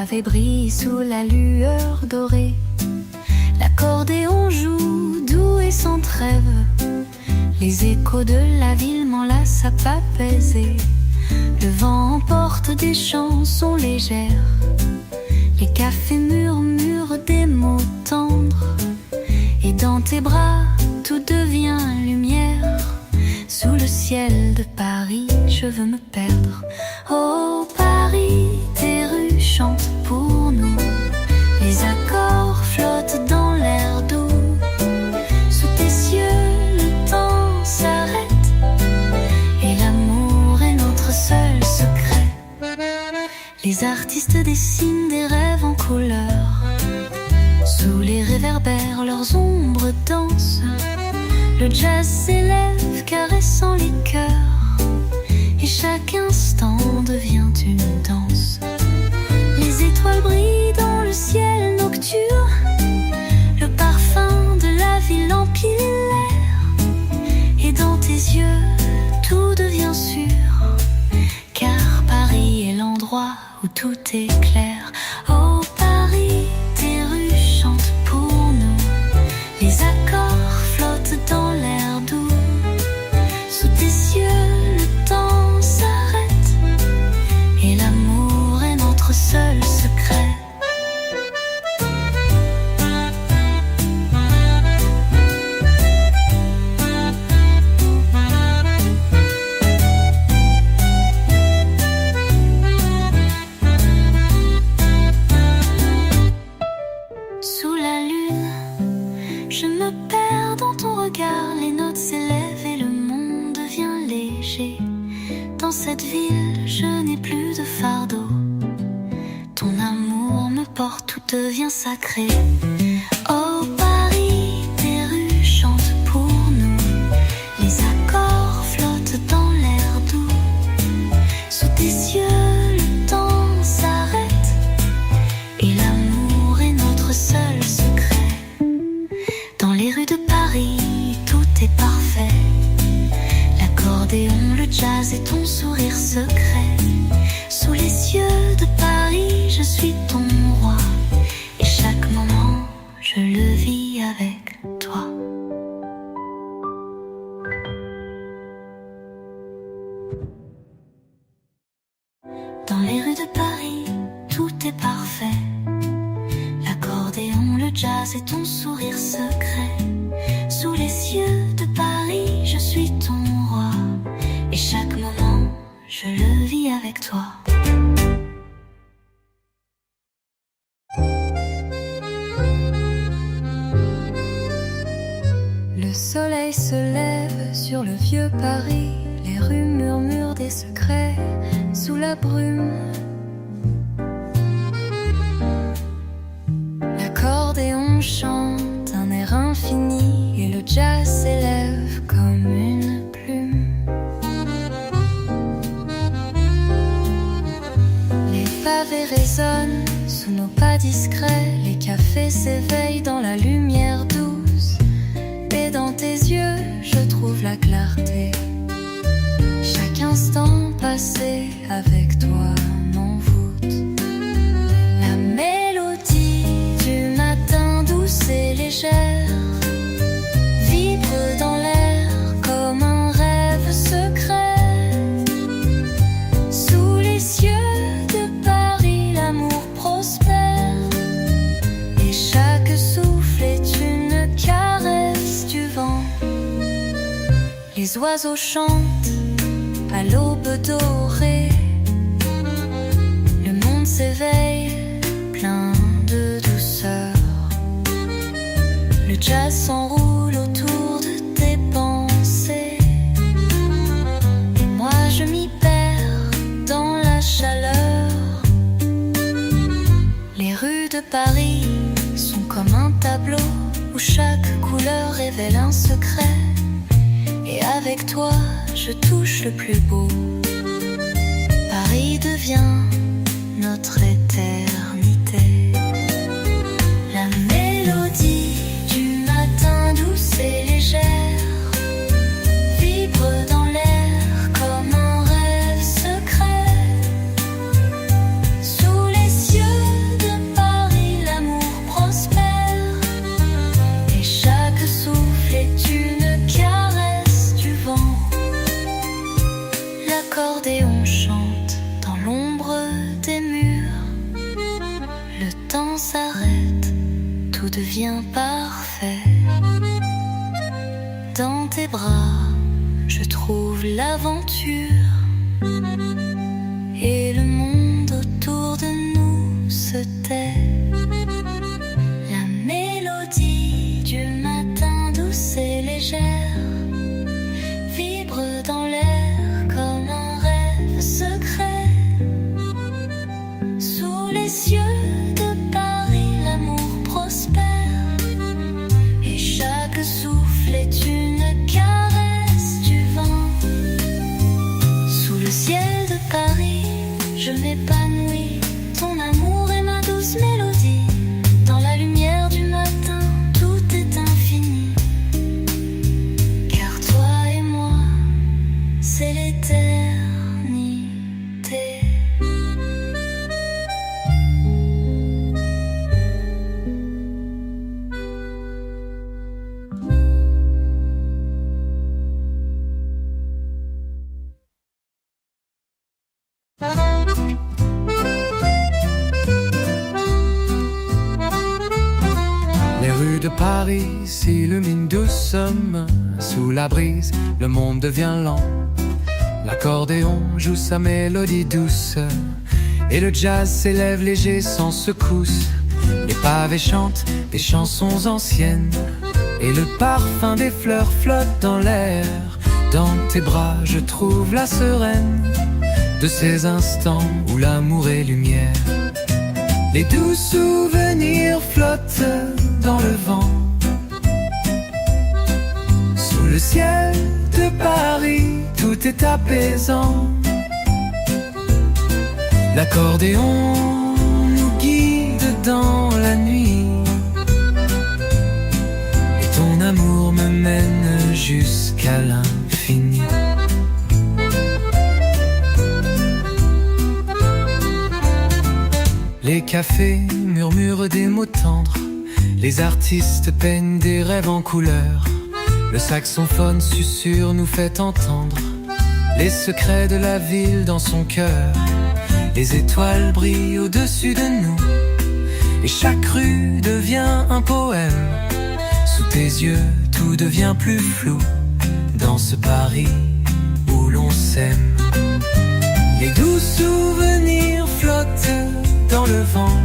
pavés brillent sous la lueur dorée. L'accordéon joue doux et sans trêve. Les échos de la ville m'enlacent à pas pesés. Le vent emporte des chansons légères. Les cafés murmurent des mots tendres. Et dans tes bras, tout devient lumière. Sous le ciel de Paris, je veux me perdre. Oh Paris, tes rues chantent pour nous. Les accords flottent dans l'air doux. Sous tes cieux, le temps s'arrête. Et l'amour est notre seul secret. Les artistes dessinent des rêves en couleur. Sous les réverbères, leurs ombres dansent. Le jazz s'élève, caressant les cœurs. Et chaque instant devient une danse. Les étoiles brillent dans le ciel nocturne. Le parfum de la ville emplit l'air. Et dans tes yeux, tout devient sûr. Car Paris est l'endroit où tout est clair. Oh Paris, tes rues chantent pour nous. Les accords flottent dans l'air doux. Sous tes yeux, le temps s'arrête. Et l'amour est notre seul secret. Sous la lune, je me perds dans ton regard. Les notes s'élèvent et le monde devient léger. Dans cette ville, je n'ai plus de fardeau. Ton amour me porte, tout devient sacré. Oh Paris, tes rues chantent pour nous. Les accords flottent dans l'air doux. Sous tes yeux, le temps s'arrête. Et l'amour est notre seul secret. Dans les rues de Paris, tout est parfait. L'accordéon, le jazz et ton sourire secret. Sous les cieux de Paris, je suis ton roi. Et chaque moment, je le vis avec toi. Dans les rues de Paris, tout est parfait. L'accordéon, le jazz et ton sourire secret. Sous les cieux de Paris, je suis ton roi. Et chaque moment, je le vis avec toi. Le soleil se lève sur le vieux Paris. Les rues murmurent des secrets sous la brume. L'accordéon chante un air infini. Et le jazz s'élève comme une plume. Les pavés résonnent sous nos pas discrets. Les cafés s'éveillent dans la lumière douce. Et dans tes yeux, je trouve la clarté. Chaque instant passé avec toi m'envoûte. La mélodie du matin douce et légère vibre dans l'air comme un rêve secret. Sous les cieux de Paris, l'amour prospère. Et chaque souffle est une caresse du vent. Les oiseaux chantent à l'aube dorée. Le monde s'éveille plein de douceur. Le jazz s'enroule autour de tes pensées. Et moi je m'y perds dans la chaleur. Les rues de Paris sont comme un tableau où chaque couleur révèle un secret. Et avec toi, je touche le plus beau. Paris devient notre éternité. La mélodie du matin douce et légère vibre dans l'air comme un rêve secret. Sous les cieux tout devient parfait. Dans tes bras, je trouve l'aventure. Et le monde autour de nous se tait. La mélodie du matin douce et légère vibre dans l'air comme un rêve secret. Sous les cieux de Paris, l'amour prospère. Et chaque souffle est une caresse du vent. Sous le ciel de Paris, je m'épanouis. Ton amour est ma douce mélodie. Dans la lumière du matin, tout est infini. Car toi et moi, c'est l'éternité. Les rues de Paris s'illuminent doucement. Sous la brise, le monde devient lent. L'accordéon joue sa mélodie douce et le jazz s'élève léger sans secousse. Les pavés chantent des chansons anciennes et le parfum des fleurs flotte dans l'air. Dans tes bras, je trouve la sereine de ces instants où l'amour est lumière. Les doux souvenirs flottent dans le vent. Sous le ciel de Paris, tout est apaisant. L'accordéon nous guide dans la nuit. Et ton amour me mène jusqu'à l'infini. Les cafés murmurent des mots tendres. Les artistes peignent des rêves en couleurs. Le saxophone susurre nous fait entendre les secrets de la ville dans son cœur. Les étoiles brillent au-dessus de nous et chaque rue devient un poème. Sous tes yeux, tout devient plus flou dans ce Paris où l'on s'aime. Les doux souvenirs flottent dans le vent.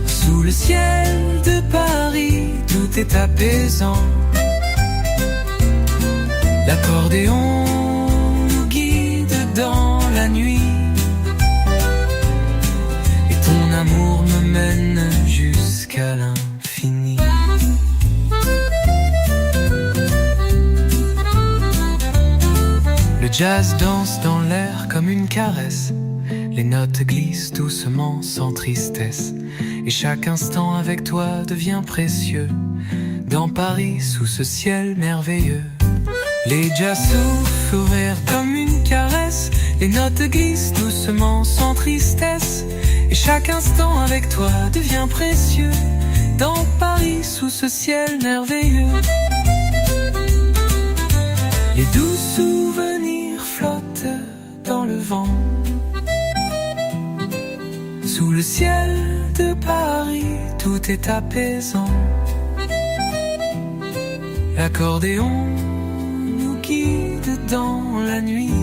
Sous le ciel de Paris, tout est apaisant. L'accordéon nous guide dans la nuit. Et ton amour me mène jusqu'à l'infini. Le jazz danse dans l'air comme une caresse. Les notes glissent doucement sans tristesse. Et chaque instant avec toi devient précieux. Dans Paris, sous ce ciel merveilleux. Les jazz soufflent au rire comme une caresse. Les notes glissent doucement sans tristesse. Et chaque instant avec toi devient précieux. Dans Paris, sous ce ciel merveilleux. Les doux souvenirs flottent dans le vent. Sous le ciel de Paris, tout est apaisant. L'accordéon nous guide dans la nuit.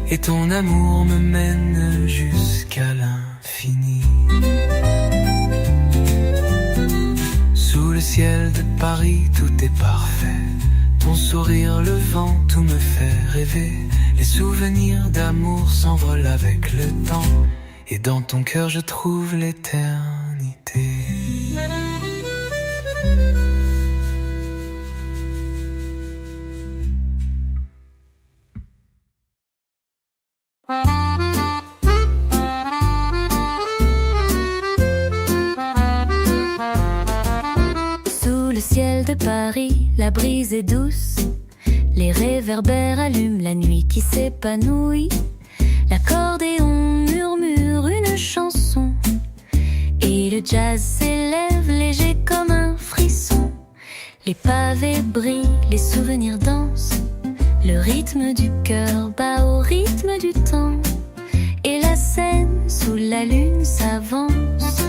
Et ton amour me mène jusqu'à l'infini. Sous le ciel de Paris, tout est parfait. Ton sourire, le vent, tout me fait rêver. Les souvenirs d'amour s'envolent avec le temps. Et dans ton cœur je trouve l'éternité. Sous le ciel de Paris, la brise est douce. Les réverbères allument la nuit qui s'épanouit. L'accordéon murmure une chanson et le jazz s'élève léger comme un frisson. Les pavés brillent, les souvenirs dansent. Le rythme du cœur bat au rythme du temps. Et la Seine, sous la lune s'avance,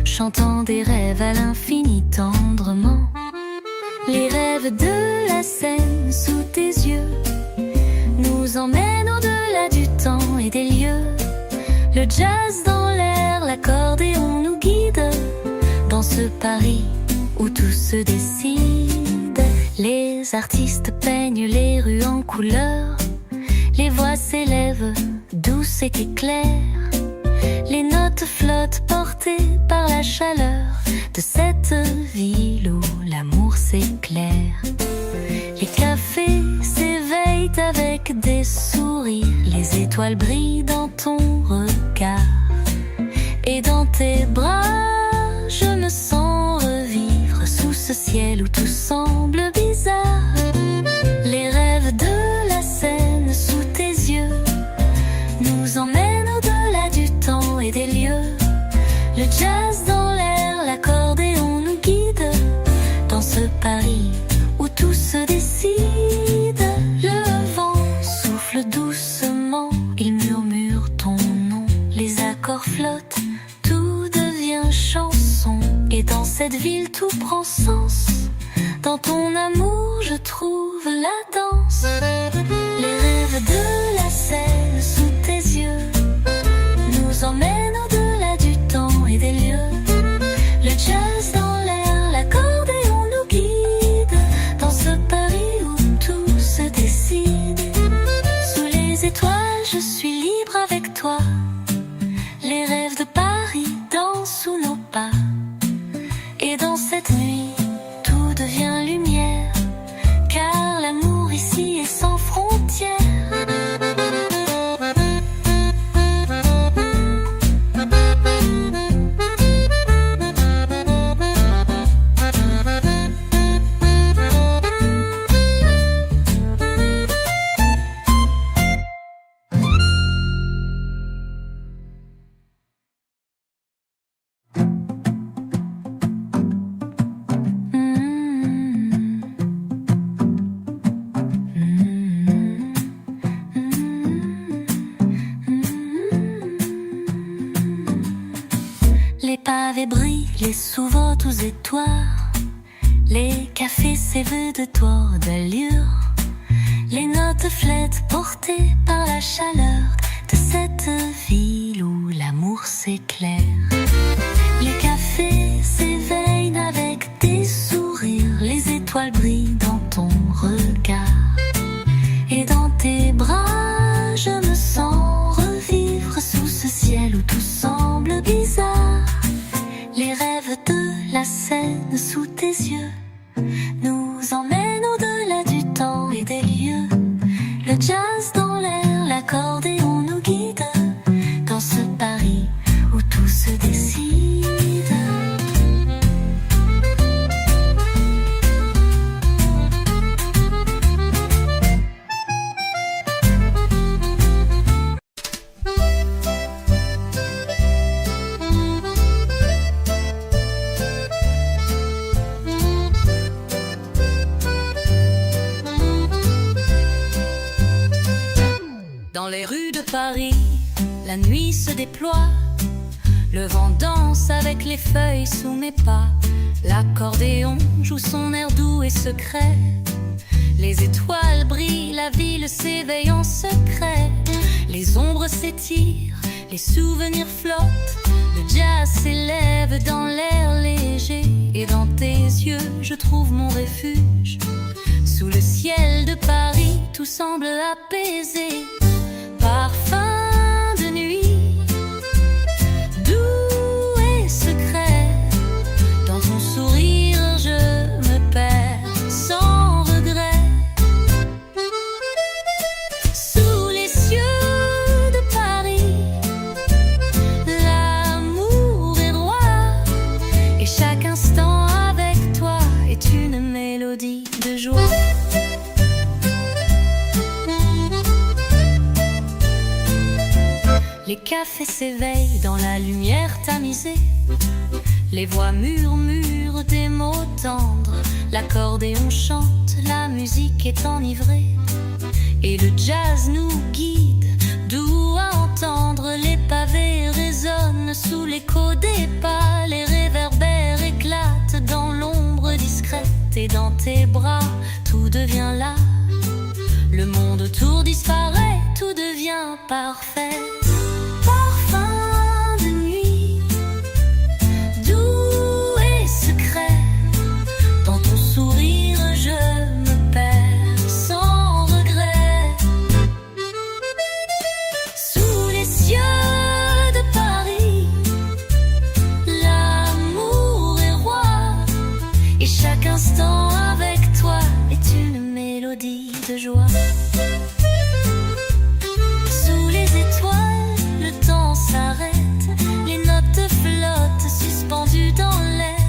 chantant des rêves à l'infini tendrement. Les rêves de la Seine sous tes yeux nous emmènent au-delà du temps et des lieux. Le jazz dans l'air, l'accordéon nous guide dans ce Paris où tout se décide. Les artistes peignent les rues en couleurs, les voix s'élèvent, douces et claires. Les notes flottent portées par la chaleur de cette ville où l'amour s'éclaire. Les cafés s'éveillent avec des sourires, les étoiles brillent dans ton regard. Et dans tes bras, je me sens revivre sous ce ciel où tout semble bizarre. Les rêves de la Seine sous tes yeux nous emmènent au-delà du temps et des lieux. Le jazz dans l'air, l'accordéon nous guide dans ce Paris où tout se décide. Le vent souffle doucement, il murmure ton nom. Les accords flottent, tout devient chanson. Et dans cette ville tout prend sens. Dans ton amour je trouve la danse. Les rêves de la Seine sous tes yeux nous emmènent au-delà du temps et des lieux. Le jazz dans l'air, l'accordéon nous guide dans ce Paris où tout se décide. Sous les étoiles je suis libre avec toi. Les rêves de Paris dansent sous nos pas. Et dans cette nuit tout devient lumière, car l'amour ici est sans frontières. Les pavés brillent, les sous-votes aux étoiles. Les cafés s'éveillent de toi d'allure. Les notes flètes portées par la chaleur de cette ville où l'amour s'éclaire. Les cafés s'éveillent avec des sourires, les étoiles brillent dans ton regard. Et dans tes bras, je me sens revivre sous ce ciel où tout semble bizarre. Les rêves de la Seine sous tes yeux nous emmènent au-delà du temps et des lieux. Le jazz dans l'air, l'accordéon nous guide dans ce Paris où tout se décide. Dans les rues de Paris, la nuit se déploie. Le vent danse avec les feuilles sous mes pas. L'accordéon joue son air doux et secret. Les étoiles brillent, la ville s'éveille en secret. Les ombres s'étirent, les souvenirs flottent. Le jazz s'élève dans l'air léger. Et dans tes yeux, je trouve mon refuge. Sous le ciel de Paris, tout semble apaisé. Parfum de nuit, doux et secret. Dans ton sourire je me perds sans regret. Sous les cieux de Paris, l'amour est roi. Et chaque instant avec toi est une mélodie de joie. Les cafés s'éveillent dans la lumière tamisée. Les voix murmurent des mots tendres. L'accordéon chante, la musique est enivrée. Et le jazz nous guide, doux à entendre. Les pavés disparaît, tout devient parfait. Parfum de nuit, doux et secret, dans ton sourire je me perds sans regret. Sous les cieux de Paris, l'amour est roi, et chaque instant avec toi est une mélodie de joie. Sous les étoiles, le temps s'arrête, les notes flottent suspendues dans l'air.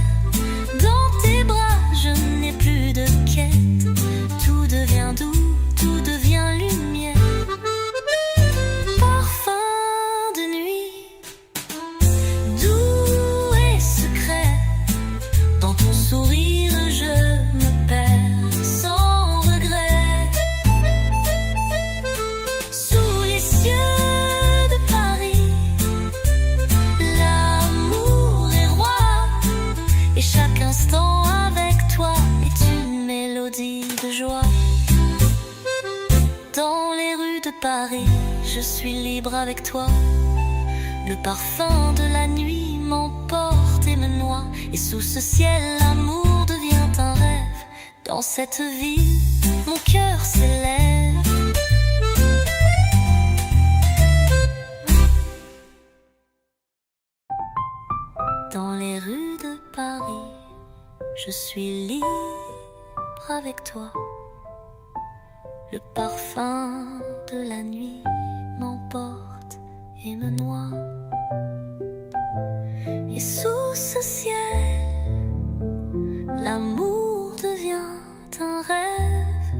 Dans tes bras, je n'ai plus de quête, tout devient doux, tout devient lumière. Parfum de nuit, doux et secret, dans ton sourire je me perds sans regret. Sous les cieux de Paris, l'amour est roi, et chaque instant avec toi est une mélodie de joie. Dans les rues de Paris, je suis libre avec toi. Le parfum de la nuit m'emporte et me noie, et sous ce ciel l'amour devient un rêve. Dans cette ville, mon cœur s'élève. Dans les rues de Paris, je suis libre avec toi. Le parfum de la nuit m'emporte et me noie. Et sous ce ciel, l'amour devient un rêve.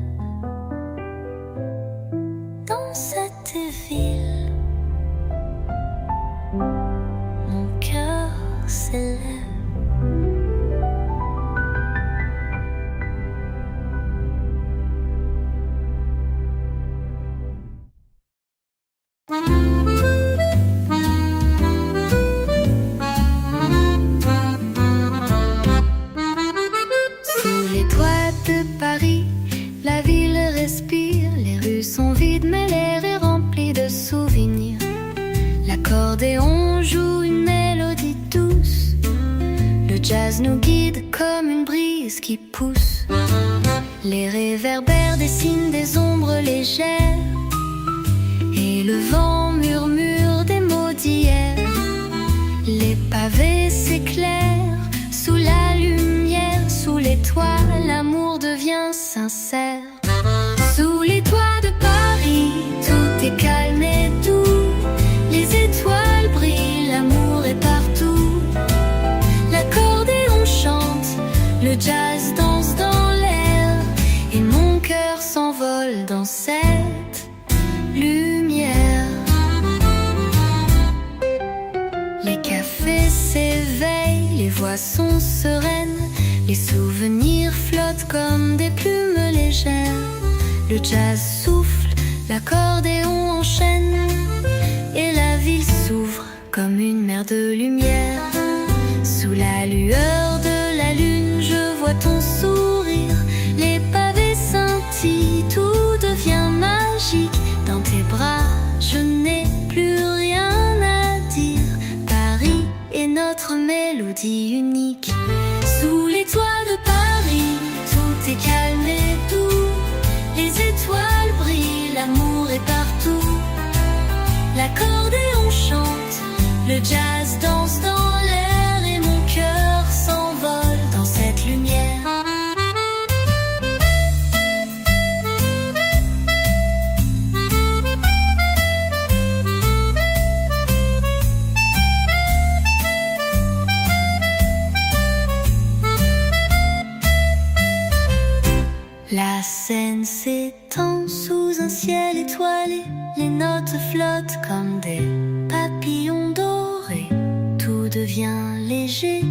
Dans cette ville, mon cœur s'élève. Sous les toits de Paris, la ville respire. Les rues sont vides, mais l'air est rempli de souvenirs. L'accordéon joue une mélodie douce. Le jazz nous guide comme une brise qui pousse. Les réverbères dessinent des ombres légères, et le vent murmure des mots d'hier. Les pavés s'éclairent sous la lumière. Sous les toits, l'amour devient sincère. Sous les toits de Paris, tout est calme et doux. Les étoiles brillent, l'amour est partout. L'accordéon chante, le jazz danse dans l'air, et mon cœur s'envole dans cette lumière. Les cafés s'éveillent, les voix sont sereines, les souvenirs flottent comme des plumes légères. Le jazz souffle, l'accordéon enchaîne, et la ville s'ouvre comme une mer de lumière. Sous la lueur de la lune, je vois ton sourire. Les pavés scintillent, tout devient magique. Dans tes bras, je n'ai plus rien à dire. Paris est notre mélodie unique. Sous les toits de Paris, tout est calme et doux. Les étoiles brillent, l'amour est partout. L'accordéon chante, le jazz danse dans l'air, et mon cœur s'envole dans cette lumière. La scène s'étend sous un ciel étoilé. Les notes flottent comme des papillons dorés. Tout devient léger,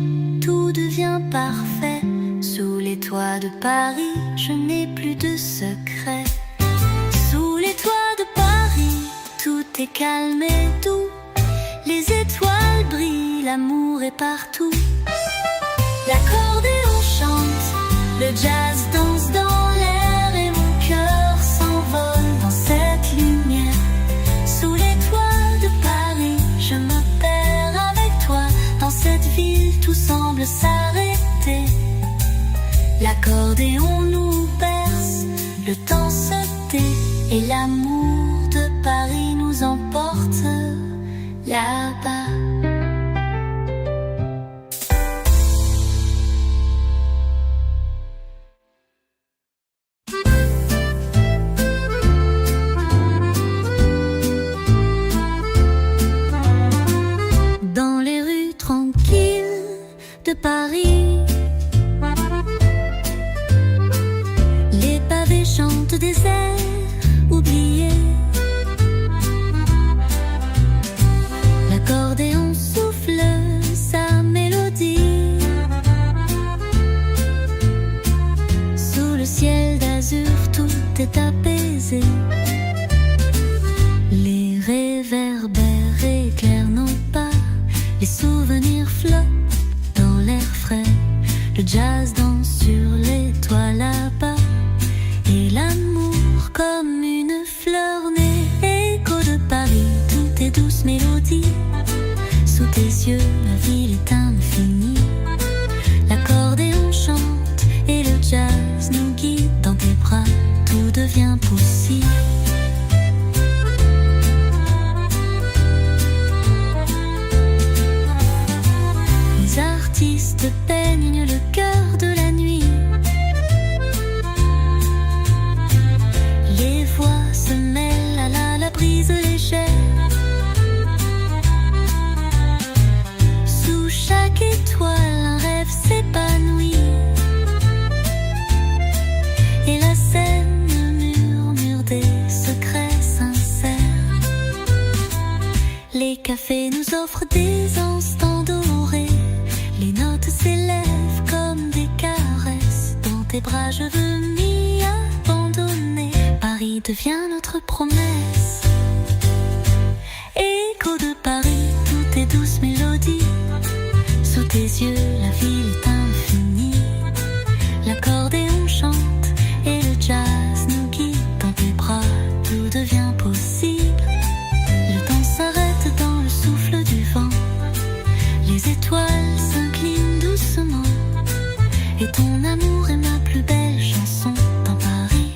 tout devient parfait. Sous les toits de Paris, je n'ai plus de secret. Sous les toits de Paris, tout est calme et doux. Les étoiles brillent, l'amour est partout. L'accordéon chante, le jazz danse dans l'air, et mon cœur s'envole dans cette semble s'arrêter. L'accordéon nous berce, le temps se tait, et l'amour de Paris nous emporte là-bas. Dans les rues tranquilles de Paris, les pavés chantent des airs oubliés. L'accordéon souffle sa mélodie. Sous le ciel d'azur, tout est apaisé. Les réverbères éclairent nos pas. Les souvenirs flottent dans l'air frais. Le jazz danse sur les toits là-bas. Et l'amour comme une fleur née. Écho de Paris, tout est douce mélodie. Sous tes yeux, la ville est infinie. L'accordéon chante et le jazz nous guide. Dans tes bras, tout devient possible. Les artistes peignent le cœur de la nuit. Les voix se mêlent à la brise légère. Sous chaque étoile, un rêve s'épanouit. Et la scène murmure des secrets sincères. Les cafés nous offrent des instants dorés. Les notes s'élèvent comme des caresses. Dans tes bras je veux m'y abandonner. Paris devient notre promesse. Écho de Paris, tout est douce mélodie. Sous tes yeux, la ville est infinie. L'accordéon chante et le jazz nous guide. Dans tes bras, tout devient possible. Le temps s'arrête dans le souffle du vent. Les étoiles s'inclinent doucement. Et ton amour est ma plus belle chanson. Dans Paris,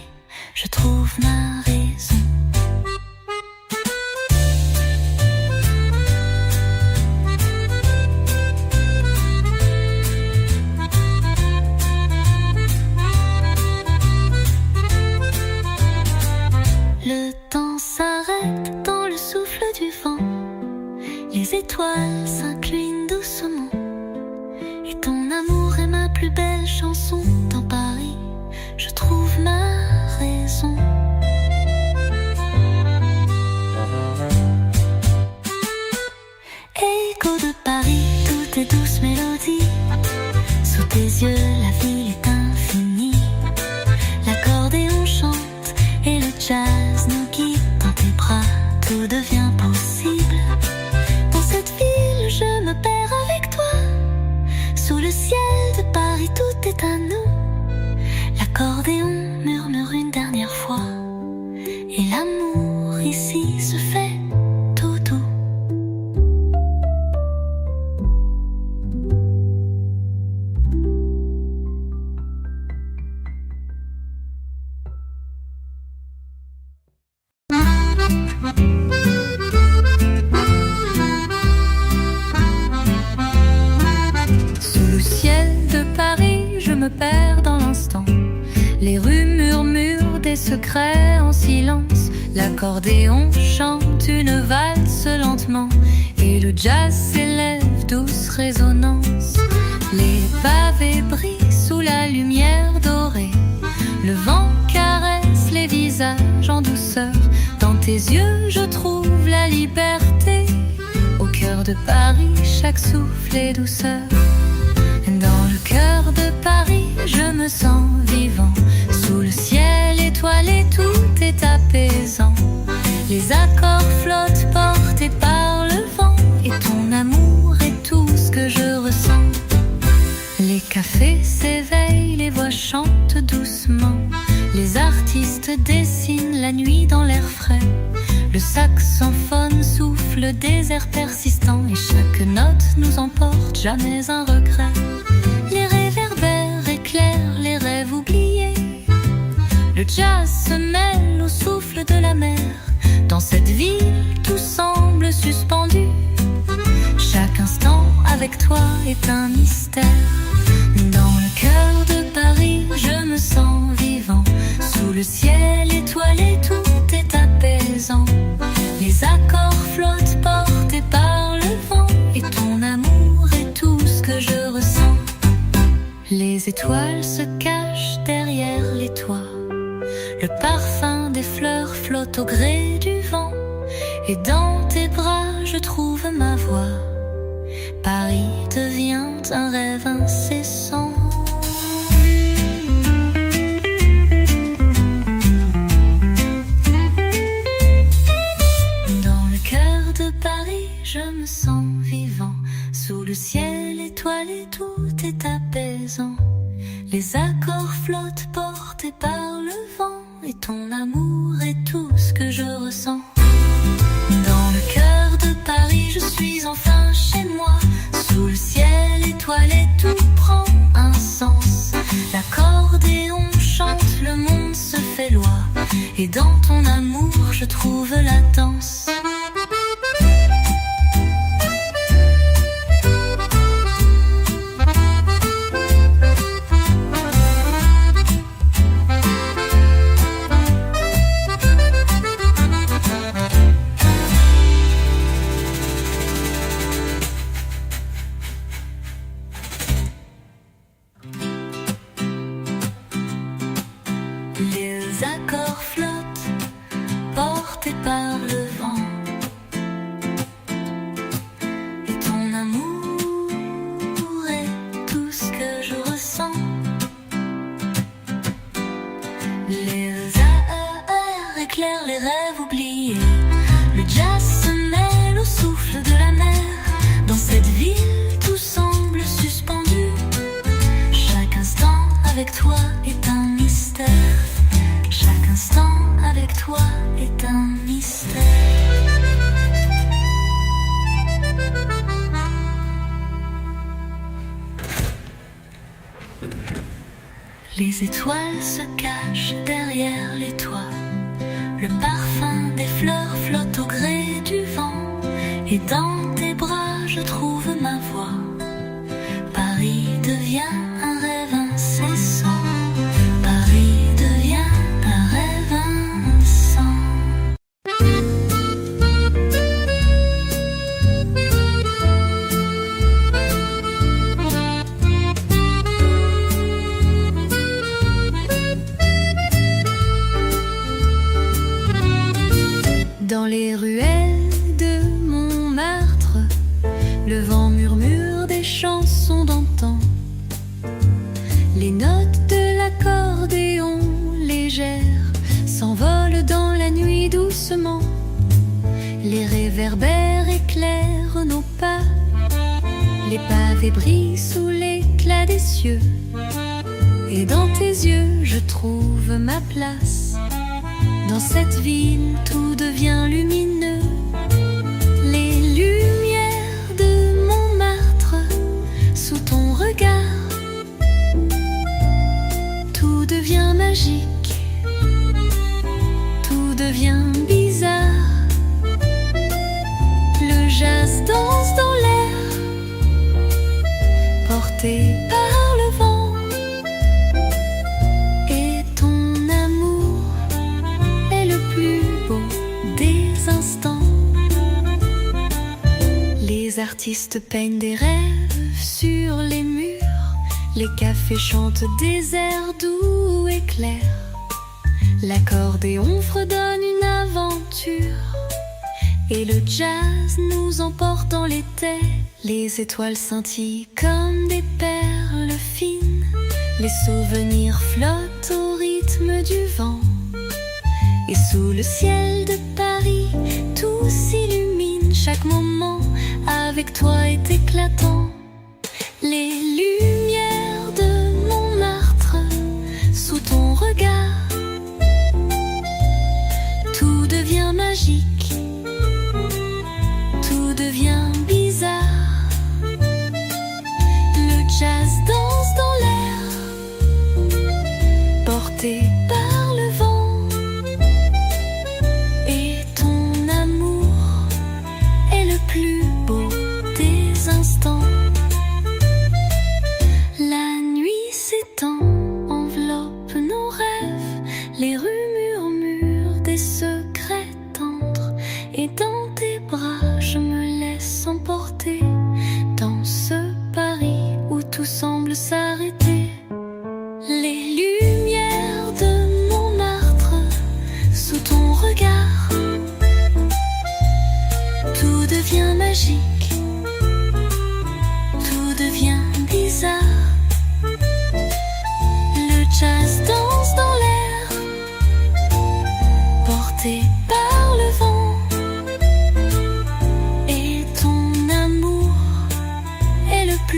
je trouve ma raison. Le temps s'arrête dans le souffle du vent. Les étoiles s'inclinent doucement. Et ton amour est ma plus belle chanson. Dans Paris, je trouve ma raison. Écho de Paris, tout est douce mélodie. Sous tes yeux, la ville est infinie. L'accordéon chante et le jazz nous guide. Dans tes bras, tout devient possible. Dans cette ville, je me perds avec toi. Sous le ciel de Paris, tout est à nous. L'accordéon murmure une dernière fois. Et l'amour ici se fait tout doux. Sous le ciel de Paris, je me perds dans l'instant. Les rues murmurent des secrets en silence. L'accordéon chante une valse lentement. Et le jazz s'élève, douce résonance. Les pavés brillent sous la lumière dorée. Le vent caresse les visages en douceur. Dans tes yeux, je trouve la liberté. Au cœur de Paris, chaque souffle est douceur. Dans le cœur de Paris, je me sens vivant. Sous le ciel étoilé, tout est apaisant. Les accords flottent portés par le vent. Et ton amour est tout ce que je ressens. Les cafés s'éveillent, les voix chantent doucement. Les artistes dessinent la nuit dans l'air frais. Le saxophone souffle des airs persistants. Et chaque note nous emporte jamais un regret. Les réverbères éclairent les rêves oubliés. Le jazz se mêle au souffle de la mer. Dans cette ville, tout semble suspendu. Chaque instant avec toi est un mystère. Dans le cœur de Paris, je me sens vivant. Sous le ciel étoilé, tout est apaisant. Les accords flottent portés par le vent. Et ton amour est tout ce que je ressens. Les étoiles se cachent derrière les toits. Le parfum des fleurs flotte au gré du vent. Et dans tes bras, je trouve ma voix. Paris devient un rêve incessant. Dans le cœur de Paris, je me sens vivant. Sous le ciel étoilé, tout est apaisant. Les accords flottent portés par le vent. Et ton amour est tout ce que je ressens. Dans le cœur de Paris, je suis enfin chez moi. Sous le ciel étoilé, tout prend un sens. L'accordéon chante, le monde se fait loi. Et dans ton amour, je trouve la danse. Les accords flottent, portés par le vent. Et ton amour est tout ce que je ressens. Les airs éclairent les rêves oubliés. Le jazz se mêle au souffle de la mer. Dans cette ville, tout semble suspendu. Chaque instant avec toi est un mystère. Chaque instant avec toi est un mystère. Les étoiles se cachent derrière les toits. Le parfum des fleurs flotte au gré du vent. Et dans tes bras je trouve ma voix. Paris devient un rêve incessant. Paris devient un rêve incessant. Dans les ruelles de Montmartre, le vent murmure des chansons d'antan. Les notes de l'accordéon légères s'envolent dans la nuit doucement. Les réverbères éclairent nos pas. Les pavés brillent sous l'éclat des cieux. Et dans tes yeux, je trouve ma place. Dans cette ville, tout devient lumineux. Les lumières de Montmartre, sous ton regard, tout devient magique, tout devient bizarre. Le jazz danse dans l'air, porté par le vent. Et ton amour est le plus beau des instants. Les artistes peignent des rêves sur les murs. Les cafés chantent des airs doux et clairs. L'accordéon fredonne une aventure. Et le jazz nous emporte dans l'été. Les étoiles scintillent comme des perles fines. Les souvenirs flottent au rythme du vent. Et sous le ciel de Paris, tout s'illumine. Chaque moment avec toi est éclatant. Les lumières de Montmartre, sous ton regard, tout devient magique, tout devient bizarre.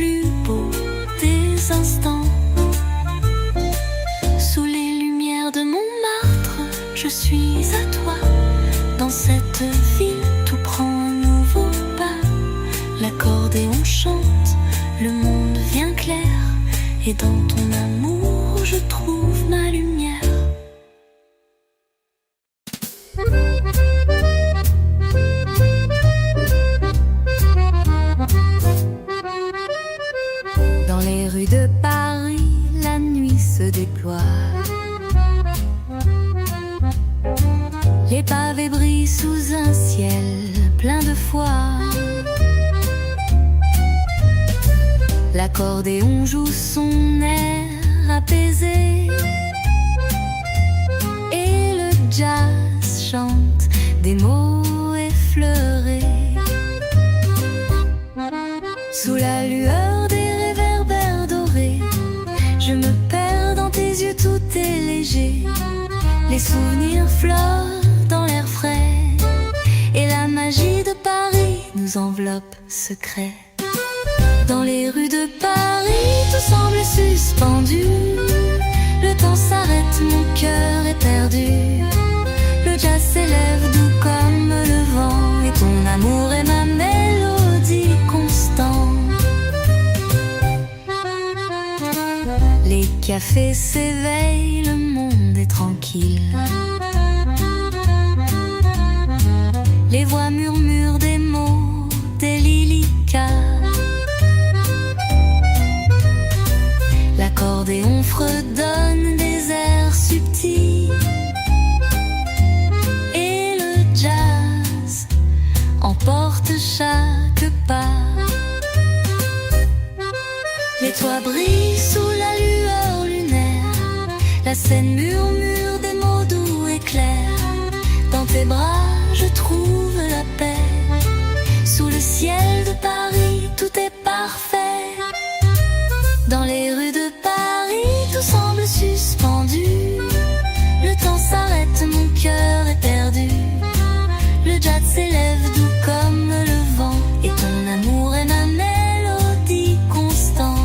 plus beau des instants. Sous les lumières de Montmartre, je suis à toi. Dans cette ville, tout prend un nouveau pas. L'accordéon chante, le monde devient clair. Et dans ton amour, je trouve ma lumière. Dans les rues de Paris, la nuit se déploie. Les pavés brillent sous un ciel plein de foi. L'accordéon joue son air apaisé et le jazz chante des mots effleurés. Sous la lueur des réverbères dorés, je me perds dans tes yeux, tout est léger. Les souvenirs flottent dans l'air frais et la magie de Paris nous enveloppe secret. Dans les rues de Paris, tout semble suspendu. Le temps s'arrête, mon cœur est perdu. Le jazz s'élève doux comme le vent, et ton amour est ma mélodie constante. Les cafés s'éveillent, le monde est tranquille. Les voix murmurent des mots délicat. L'accordéon fredonne des airs subtils et le jazz emporte chaque pas. Les toits brillent sous la lueur lunaire, la scène murmure des mots doux et clairs. Dans tes bras je trouve la paix, sous le ciel de Paris tout est parfait. Dans les rues de Paris, tout semble suspendu. Le temps s'arrête, mon cœur est perdu. Le jazz s'élève doux comme le vent, et ton amour est ma mélodie constante.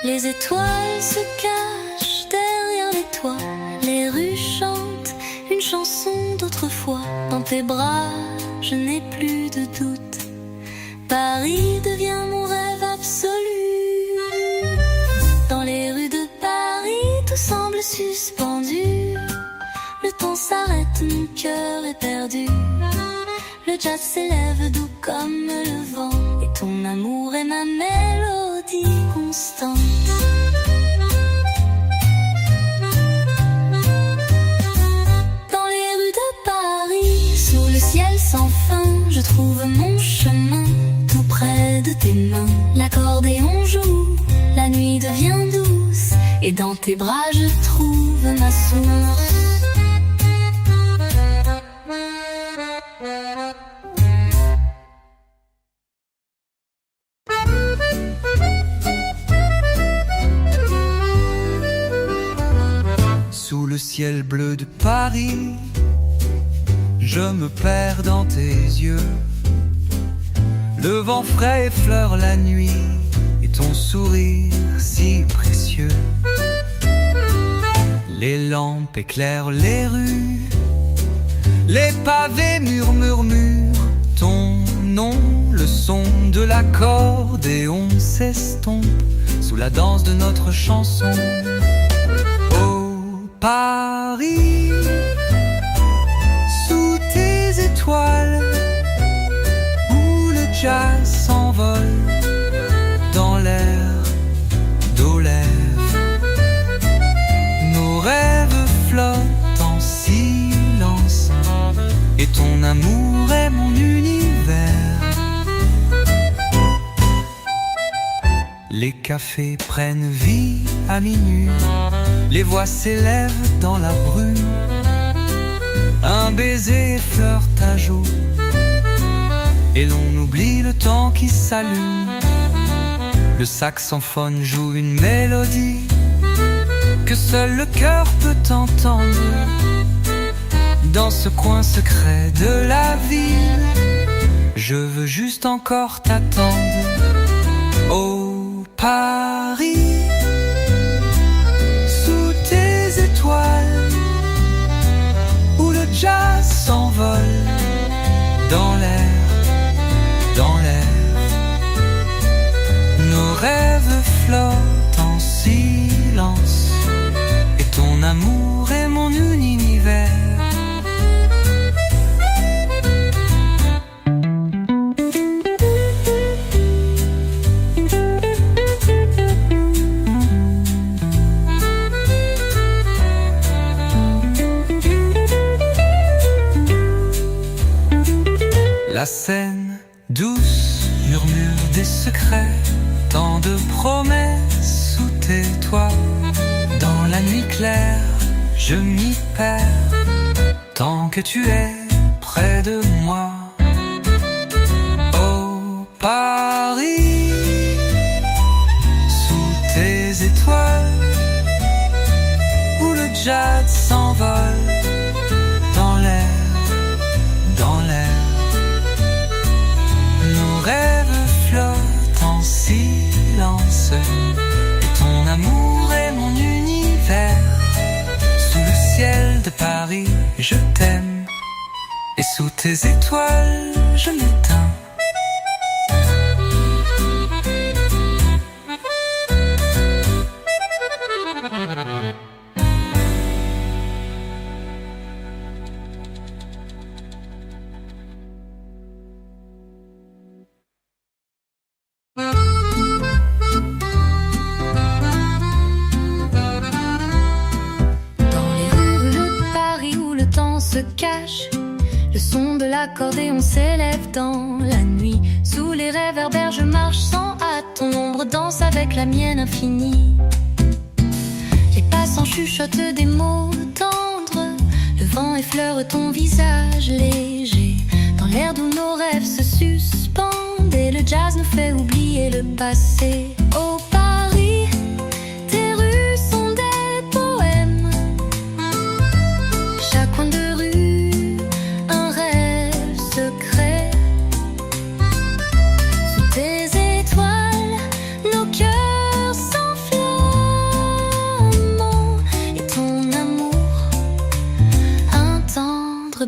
Les étoiles se cachent derrière les toits. Les rues chantent une chanson d'autrefois. Dans tes bras, je n'ai plus de doute. Paris devient mon rêve absolu. Dans les rues de Paris, tout semble suspendu. Le temps s'arrête, mon cœur est perdu. Le jazz s'élève doux comme le vent, et ton amour est ma mélodie constante. Dans les rues de Paris, sous le ciel sans fin, je trouve mon chemin tout près de tes mains. L'accordéon joue, la nuit devient douce, et dans tes bras je trouve ma source. Sous le ciel bleu de Paris, je me perds dans tes yeux. Le vent frais effleure la nuit, et ton sourire si précieux. Les lampes éclairent les rues, les pavés murmurent ton nom. Le son de l'accordéon s'estompe sous la danse de notre chanson. Oh Paris, sous tes étoiles, où le jazz s'envole dans l'air d'Olève. Nos rêves flottent en silence, et ton amour est mon univers. Les cafés prennent vie à minuit, les voix s'élèvent dans la brume. Un baiser effleure ta joue, et l'on oublie le temps qui s'allume. Le saxophone joue une mélodie que seul le cœur peut entendre. Dans ce coin secret de la ville, Je veux juste encore t'attendre. Oh Paris, sous tes étoiles, où le jazz s'envole dans l'air, dans l'air. Nos rêves flottent en silence, et ton amour est mon univers. La Seine douce murmure des secrets, tant de promesses sous tes toits. Dans la nuit claire, je m'y perds, tant que tu es près de moi. Oh Paris, sous tes étoiles, où le jazz s'envole dans l'air, dans l'air. Nos rêves flottent en silence, et ton amour est mon univers. Sous le ciel de Paris, je t'aime, et sous tes étoiles, je m'éteins. Se cache, le son de l'accordéon s'élève dans la nuit. Sous les réverbères je marche sans hâte, ton ombre danse avec la mienne infinie. Les passants chuchotent des mots tendres, le vent effleure ton visage léger. Dans l'air d'où nos rêves se suspendent, et le jazz nous fait oublier le passé. Oh Paris, tes rues sont des poèmes, chaque coin de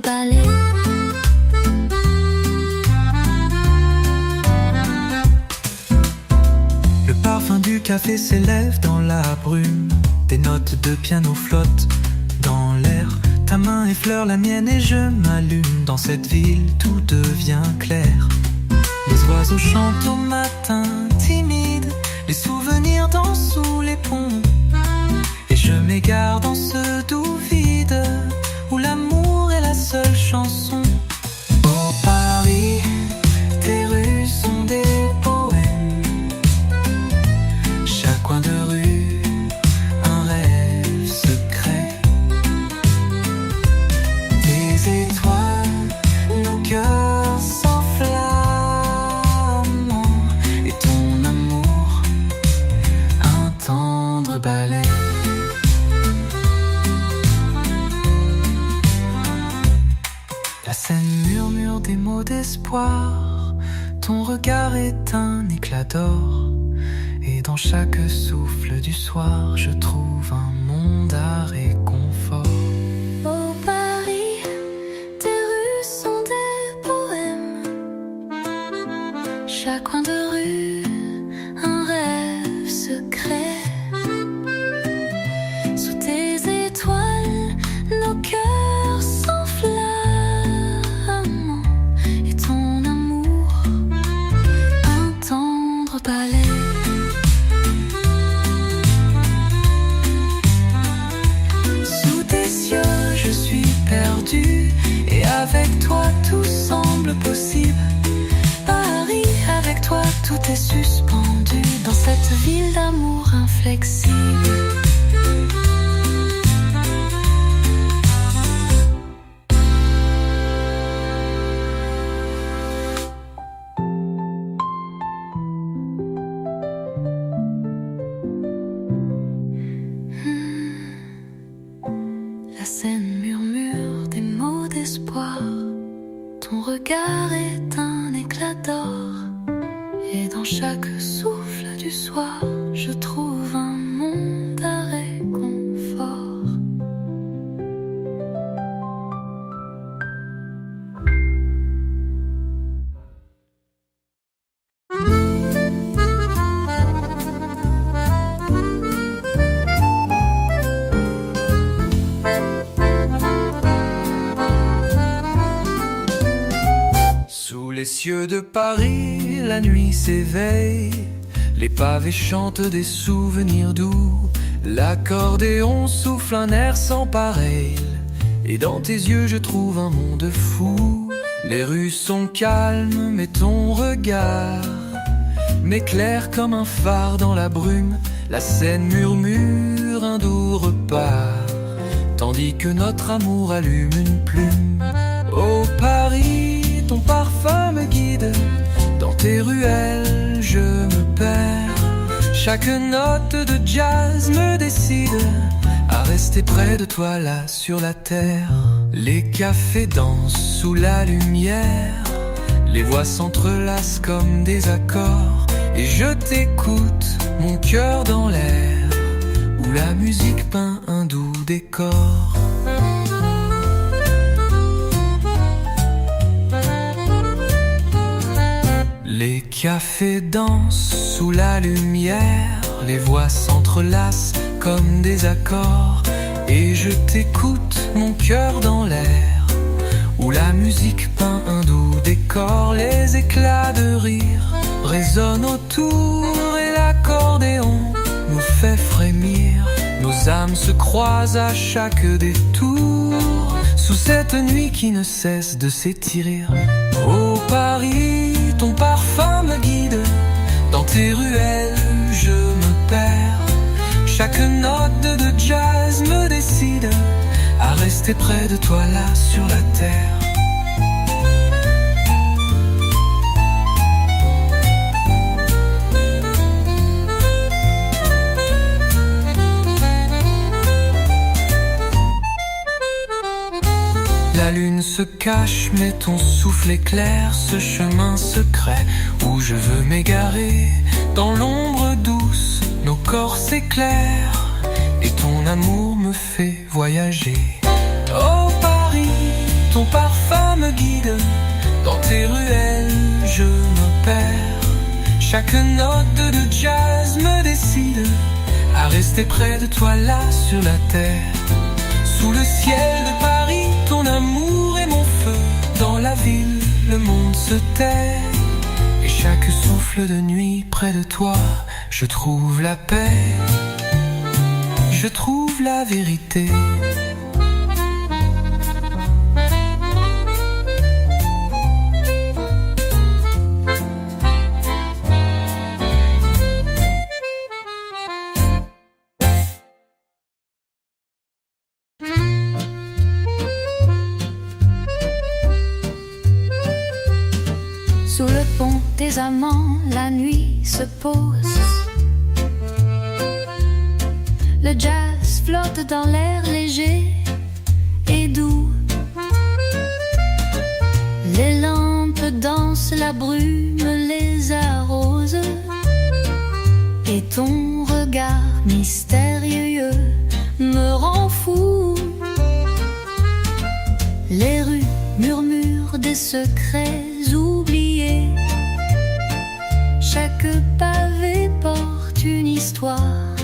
balai. Le parfum du café s'élève dans la brume, des notes de piano flottent dans l'air. Ta main effleure la mienne et je m'allume. Dans cette ville tout devient clair. Les oiseaux chantent au matin timide, les souvenirs dansent sous les ponts, et je m'égare dans ce doux vide où l'amour est la seule chanson. Oh Paris, tes rues sont des poèmes, chaque coin de rue un rêve secret. Tes étoiles, nos cœurs s'enflamment, et ton amour un tendre balai. La Seine murmure des mots d'espoir, ton regard est un éclat d'or, et dans chaque souffle du soir, je trouve un monde à réconfort. Oh Paris, tes rues sont des poèmes, chaque coin de rue un rêve secret. Sous tes étoiles, nos cœurs s'enflamment, et ton amour un tendre balai. Sous tes cieux je suis perdu, et avec toi tout semble possible. Paris, avec toi tout est suspendu dans cette ville d'amour inflexible. Et dans chaque souffle du soir, je trouve un monde à réconfort. Sous les cieux de Paris, la nuit s'éveille. Les pavés chantent des souvenirs doux. L'accordéon souffle un air sans pareil. Et dans tes yeux je trouve un monde fou. Les rues sont calmes mais ton regard m'éclaire comme un phare dans la brume. La Seine murmure un doux repas, tandis que notre amour allume une plume. Ô Paris, ton parfum me guide. Dans tes ruelles je me perds. Chaque note de jazz me décide à rester près de toi là sur la terre. Les cafés dansent sous la lumière. Les voix s'entrelacent comme des accords. Et je t'écoute, mon cœur dans l'air, où la musique peint un doux décor. Les cafés dansent sous la lumière. Les voix s'entrelacent comme des accords. Et je t'écoute, mon cœur dans l'air, où la musique peint un doux décor. Les éclats de rire résonnent autour et l'accordéon nous fait frémir. Nos âmes se croisent à chaque détour, sous cette nuit qui ne cesse de s'étirer. Ô Paris, ton parfum me guide. Dans tes ruelles je me perds. Chaque note de jazz me décide à rester près de toi là sur la terre. La lune se cache mais ton souffle éclaire ce chemin secret où je veux m'égarer. Dans l'ombre douce, nos corps s'éclairent et ton amour me fait voyager. Oh Paris, ton parfum me guide. Dans tes ruelles, je me perds. Chaque note de jazz me décide à rester près de toi là sur la terre. Sous le ciel de Paris, ton amour est mon feu. Dans la ville, le monde se tait. Et chaque souffle de nuit près de toi, je trouve la paix, je trouve la vérité. Sous le pont des amants, la nuit se pose. Le jazz flotte dans l'air léger et doux. Les lampes dansent, la brume les arrose. Et ton regard mystérieux me rend fou. Les rues murmurent des secrets oubliés. Chaque pavé porte une histoire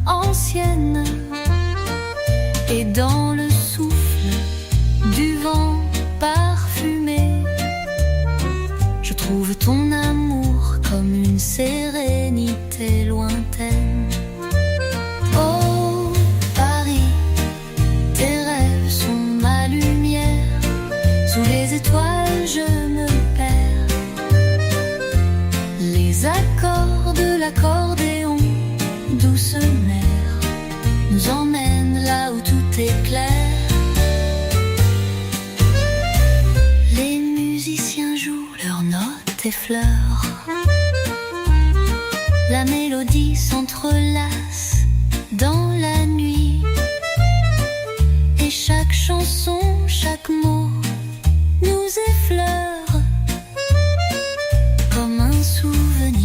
ancienne. Et dans le souffle du vent parfumé, je trouve ton amour comme une sérénité lointaine. Oh Paris, tes rêves sont ma lumière. Sous les étoiles je me perds. Les accords de l'accordéon, douce mer, nous emmènent là où tout est clair. Les musiciens jouent leurs notes et fleurs. La mélodie s'entrelace dans la nuit. Et chaque chanson, chaque mot nous effleure comme un souvenir.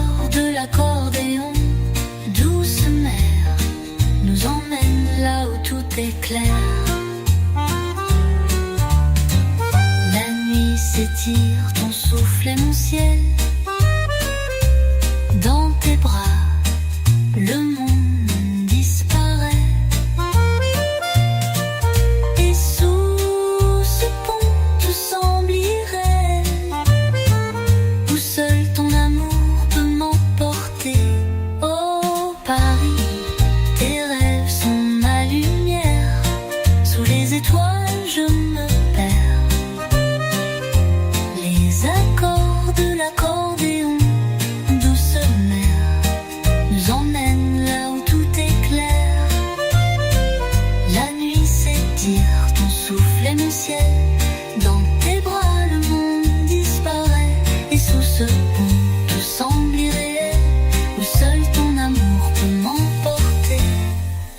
accords de l'accordéon, douce mer, nous emmène là où tout est clair. La nuit s'étire, ton souffle est mon ciel. Dans tes bras, le monde disparaît. Et sous ce pont, tout semble irréel, où seul ton amour peut m'emporter. Oh Paris, tes rêves sont ma lumière. Sous les étoiles, je me perds. Les accords de l'accordéon, douce mer, nous emmènent là où tout est clair. La nuit s'étire, ton souffle est mon ciel. Dans tes bras, le monde disparaît. Et sous ce pont, tout semble irréel, où seul ton amour peut m'emporter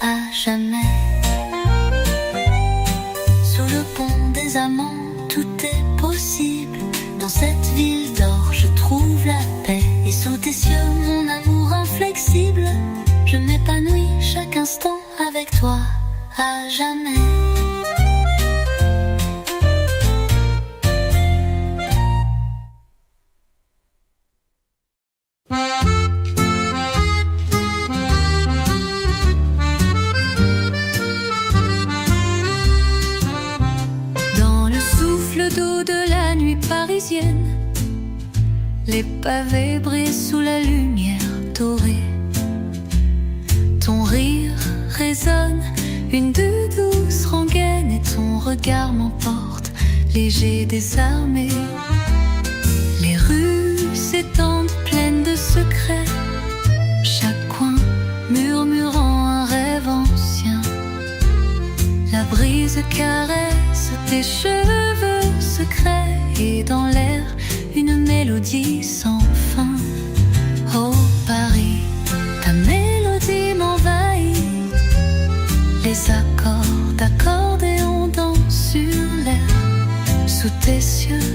à jamais. Sous le pont des amants, tout est possible. Dans cette ville d'or, je trouve la paix. Et sous tes cieux, mon amour inflexible, je m'épanouis chaque instant avec toi, à jamais. Dans le souffle d'eau de la nuit parisienne, les pavés brillent sous la lumière dorée. Ton rire résonne, une de douce rengaine, et ton regard m'emporte, léger désarmé. Les rues s'étendent pleines de secrets, chaque coin murmurant un rêve ancien. La brise caresse tes cheveux secrets, et dans l'air une mélodie sans fin. Oh Paris, ta mélodie m'envahit. Les accords d'accordéon dansent sur l'air. Sous tes cieux,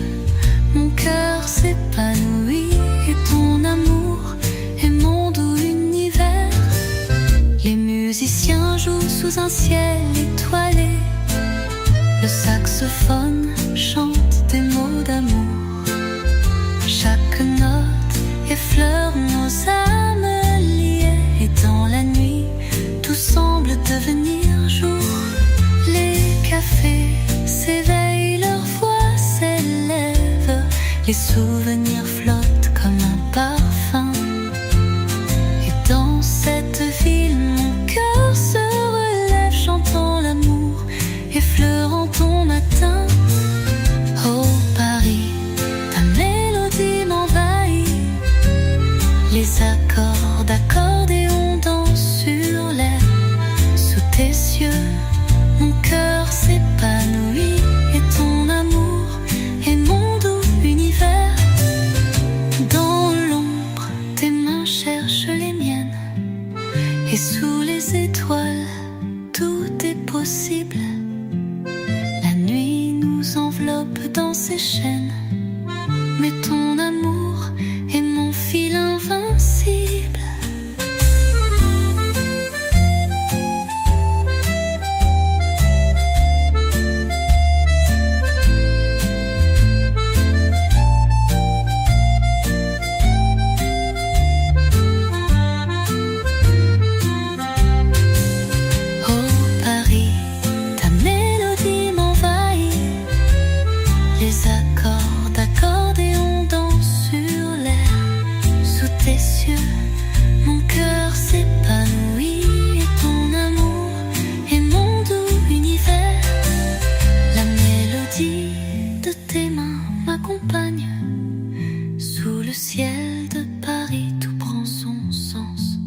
mon cœur s'épanouit, et ton amour est mon doux univers. Les musiciens jouent sous un ciel étoilé. Le saxophone chante des mots d'amour. Chaque note effleure nos âmes liées, et dans la nuit, tout semble devenir jour. Les cafés s'éveillent, leur voix s'élève, les souvenirs flottent comme un parfum. Et dans cette ville, mon cœur se relève, chantant l'amour, effleurant ton matin. Oh Paris, ta mélodie m'envahit. Les accords d'accordéon dansent sur l'air. Sous tes cieux, mon cœur s'épanouit, et ton amour est mon doux univers. Dans l'ombre, tes mains cherchent les miennes, et sous les étoiles, tout est possible. La nuit nous enveloppe dans ses chaînes, mais ton amour est mon fil invincible. Oh Paris, ta mélodie m'envahit. Les accords d'accordéon dansent sur l'air. Sous tes cieux, mon cœur s'épanouit, et ton amour est mon doux univers. La mélodie de tes mains m'accompagne. Sous le ciel de Paris, tout prend son sens.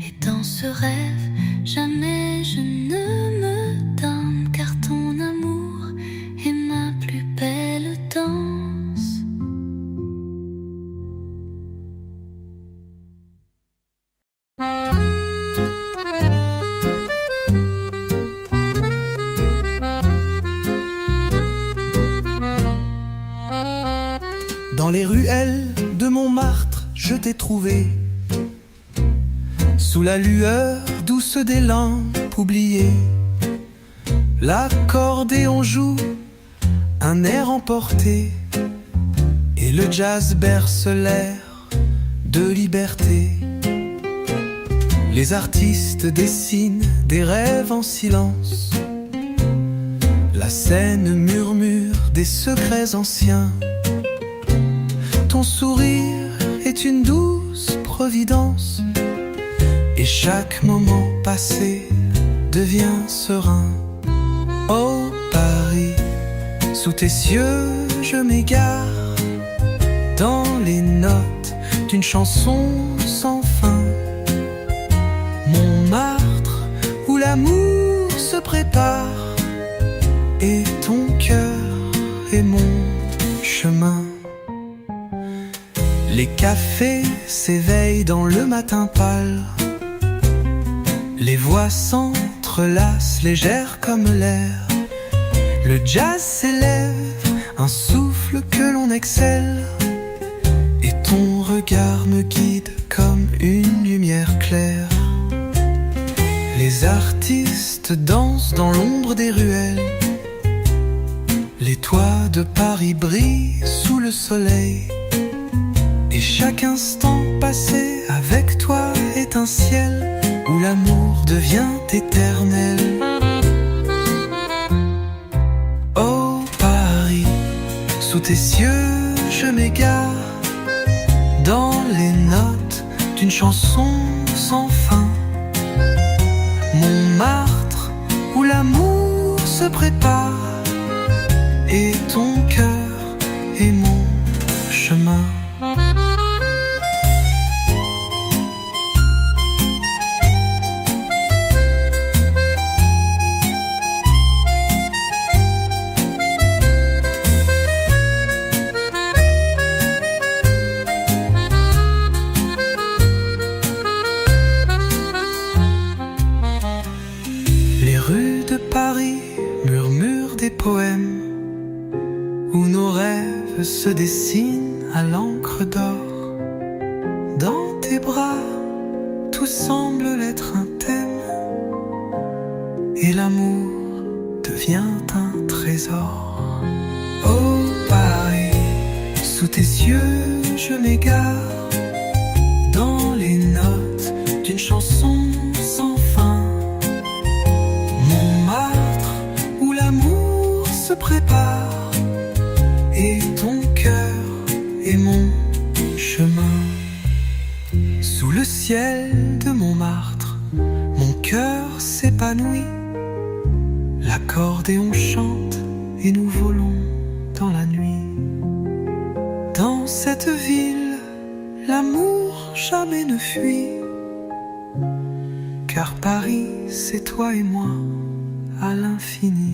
Et dans ce rêve, jamais je ne me donne, car ton amour est ma plus belle danse. Dans les ruelles de Montmartre, je t'ai trouvé. Sous la lueur douce des lampes oubliées, l'accordéon joue un air emporté, et le jazz berce l'air de liberté. Les artistes dessinent des rêves en silence, la scène murmure des secrets anciens. Ton sourire est une douce providence, et chaque moment passé devient serein. Oh Paris, sous tes cieux je m'égare, dans les notes d'une chanson sans fin. Montmartre, où l'amour se prépare, et ton cœur est mon chemin. Les cafés s'éveillent dans le matin pâle, les voix s'entrelacent légères comme l'air. Le jazz s'élève, un souffle que l'on excelle, et ton regard me guide comme une lumière claire. Les artistes dansent dans l'ombre des ruelles, les toits de Paris brillent sous le soleil, et chaque instant passé avec toi est un ciel où l'amour devient éternel. Oh Paris, sous tes cieux je m'égare, dans les notes d'une chanson sans fin. Montmartre, où l'amour se prépare, et ton cœur est mon chemin. Les rues de Paris murmurent des poèmes, où nos rêves se dessinent à l'encre d'or. Dans tes bras, tout semble être un thème, et l'amour devient un trésor. Oh Paris, sous tes cieux je m'égare, dans les notes d'une chanson sans fin. Montmartre, où l'amour se prépare, et ton cœur est mon chemin. Sous le ciel de Montmartre, mon cœur s'épanouit, l'accordéon chante et nous volons dans la nuit. Dans cette ville, l'amour jamais ne fuit, car Paris c'est toi et moi à l'infini.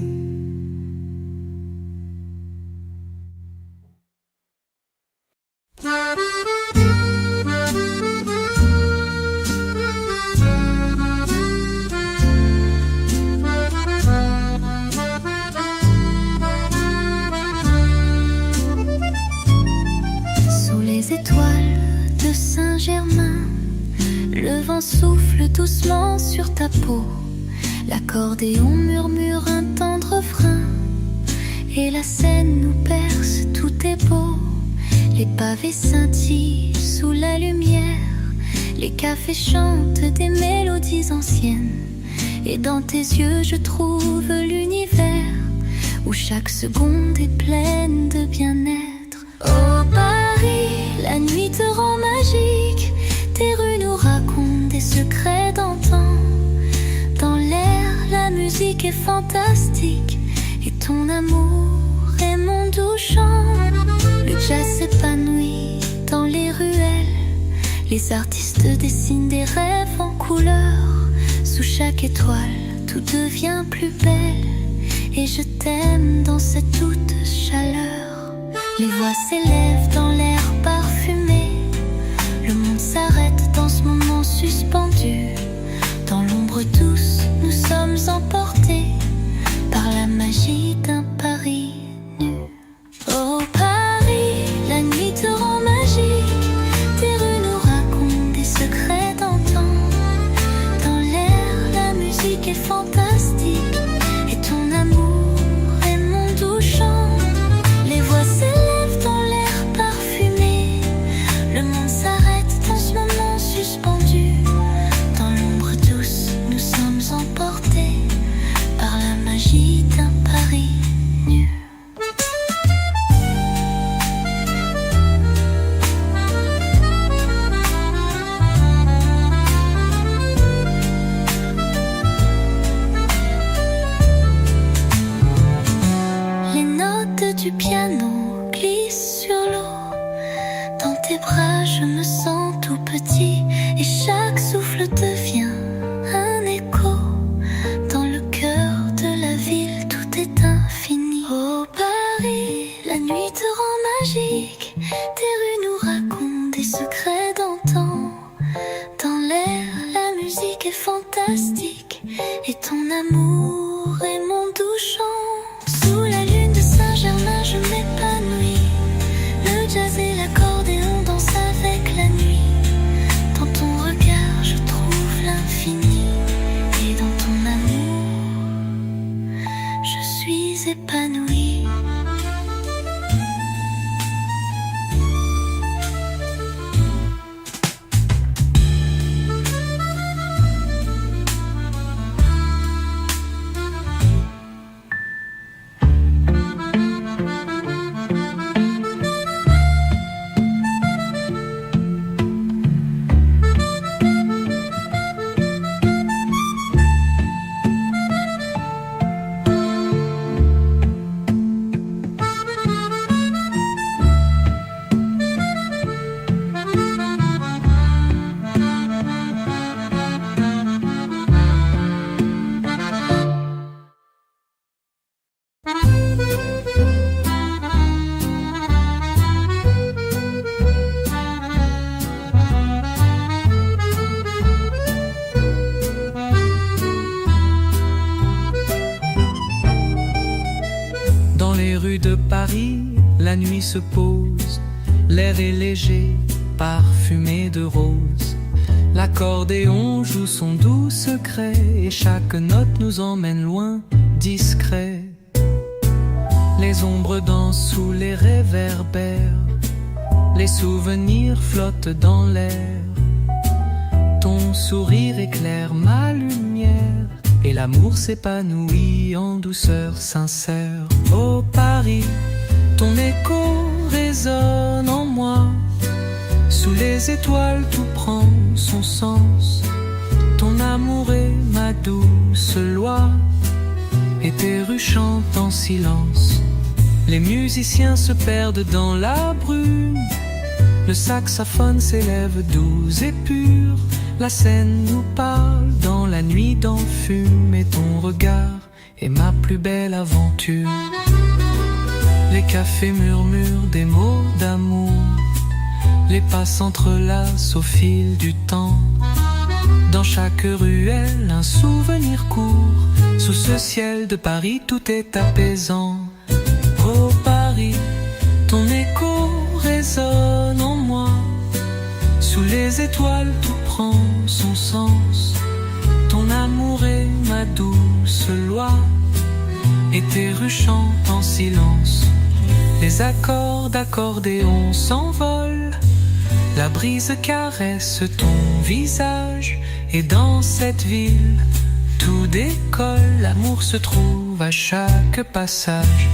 Sous les étoiles de Saint-Germain, le vent souffle doucement sur ta peau. L'accordéon murmure un tendre refrain, et la Seine nous perce, tout est beau. Les pavés scintillent sous la lumière, les cafés chantent des mélodies anciennes, et dans tes yeux je trouve l'univers, où chaque seconde est pleine de bien-être. Oh Paris, la nuit te rend magique, tes rues nous racontent des secrets d'antan. Dans l'air, la musique est fantastique, et ton amour est mon doux chant. Le jazz s'épanouit dans les ruelles, les artistes dessinent des rêves en couleur. Sous chaque étoile, tout devient plus belle, et je t'aime dans cette toute chaleur. Les voix s'élèvent dans l'air parfumé, le monde s'arrête dans ce moment suspendu. Dans l'ombre douce, nous sommes emportés par la magie d'un Paris nu. Oh Paris, la nuit te rend magique, tes rues nous je deviens un écho. Dans le cœur de la ville, tout est infini. Oh Paris, la nuit te rend magique. Tes rues nous racontent des secrets d'antan. Dans l'air, la musique est fantastique. Et ton amour est mon doux chant. Sous la lune de Saint-Germain, je m'épanouis. Le jazz et l'accordéon dansent avec la nuit. Dans ton regard, je trouve l'infini. Et dans ton amour, je suis épanouie. Dans les rues de Paris, la nuit se pose. L'air est léger, parfumé de rose. L'accordéon joue son doux secret et chaque note nous emmène loin, discret. Les ombres dansent sous les réverbères. Les souvenirs flottent dans l'air. Ton sourire éclaire ma lumière et l'amour s'épanouit en douceur sincère. Ô Paris, ton écho résonne en moi. Sous les étoiles tout prend son sens. Ton amour est ma douce loi et tes rues chantent en silence. Les musiciens se perdent dans la brume. Le saxophone s'élève doux et pur. La scène nous parle dans la nuit d'enfume. Et ton regard est ma plus belle aventure. Les cafés murmurent des mots d'amour. Les pas s'entrelacent au fil du temps. Dans chaque ruelle un souvenir court. Sous ce ciel de Paris tout est apaisant. Oh Paris, ton écho résonne en moi. Sous les étoiles tout prend son sens. Ton amour est ma douce loi et tes rues chantent en silence. Les accords d'accordéon s'envolent. La brise caresse ton visage. Et dans cette ville tout décolle. L'amour se trouve à chaque passage.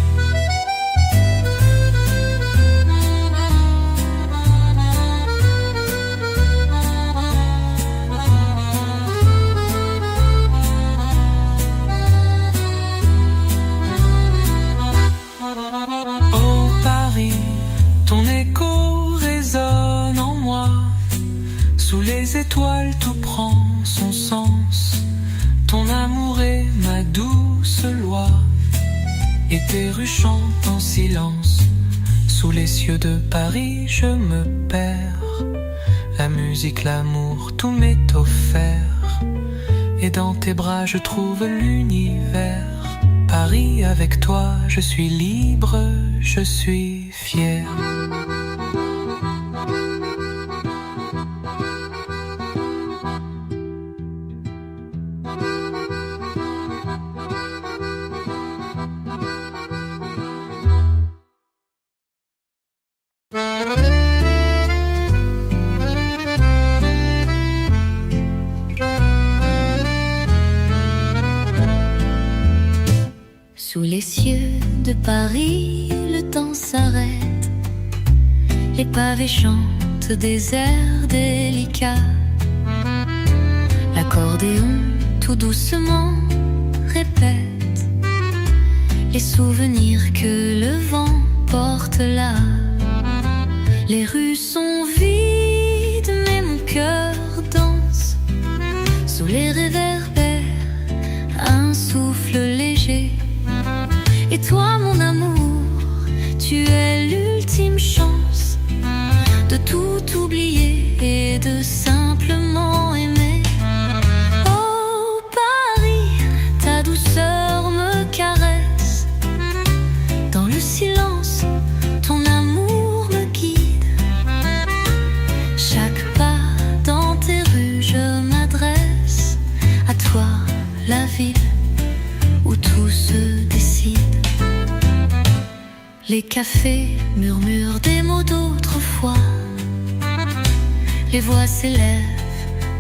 Oh Paris, ton écho résonne en moi. Sous les étoiles tout prend son sens. Ton amour est ma douce loi et tes rues chantent en silence. Sous les cieux de Paris je me perds. La musique, l'amour, tout m'est offert. Et dans tes bras je trouve l'univers. Paris, avec toi je suis libre, je suis fier. Sous les cieux de Paris, le temps s'arrête. Les pavés chantent des airs délicats. L'accordéon tout doucement répète les souvenirs que le vent porte là. Les rues sont vides mais mon cœur danse Les cafés murmurent des mots d'autrefois. Les voix s'élèvent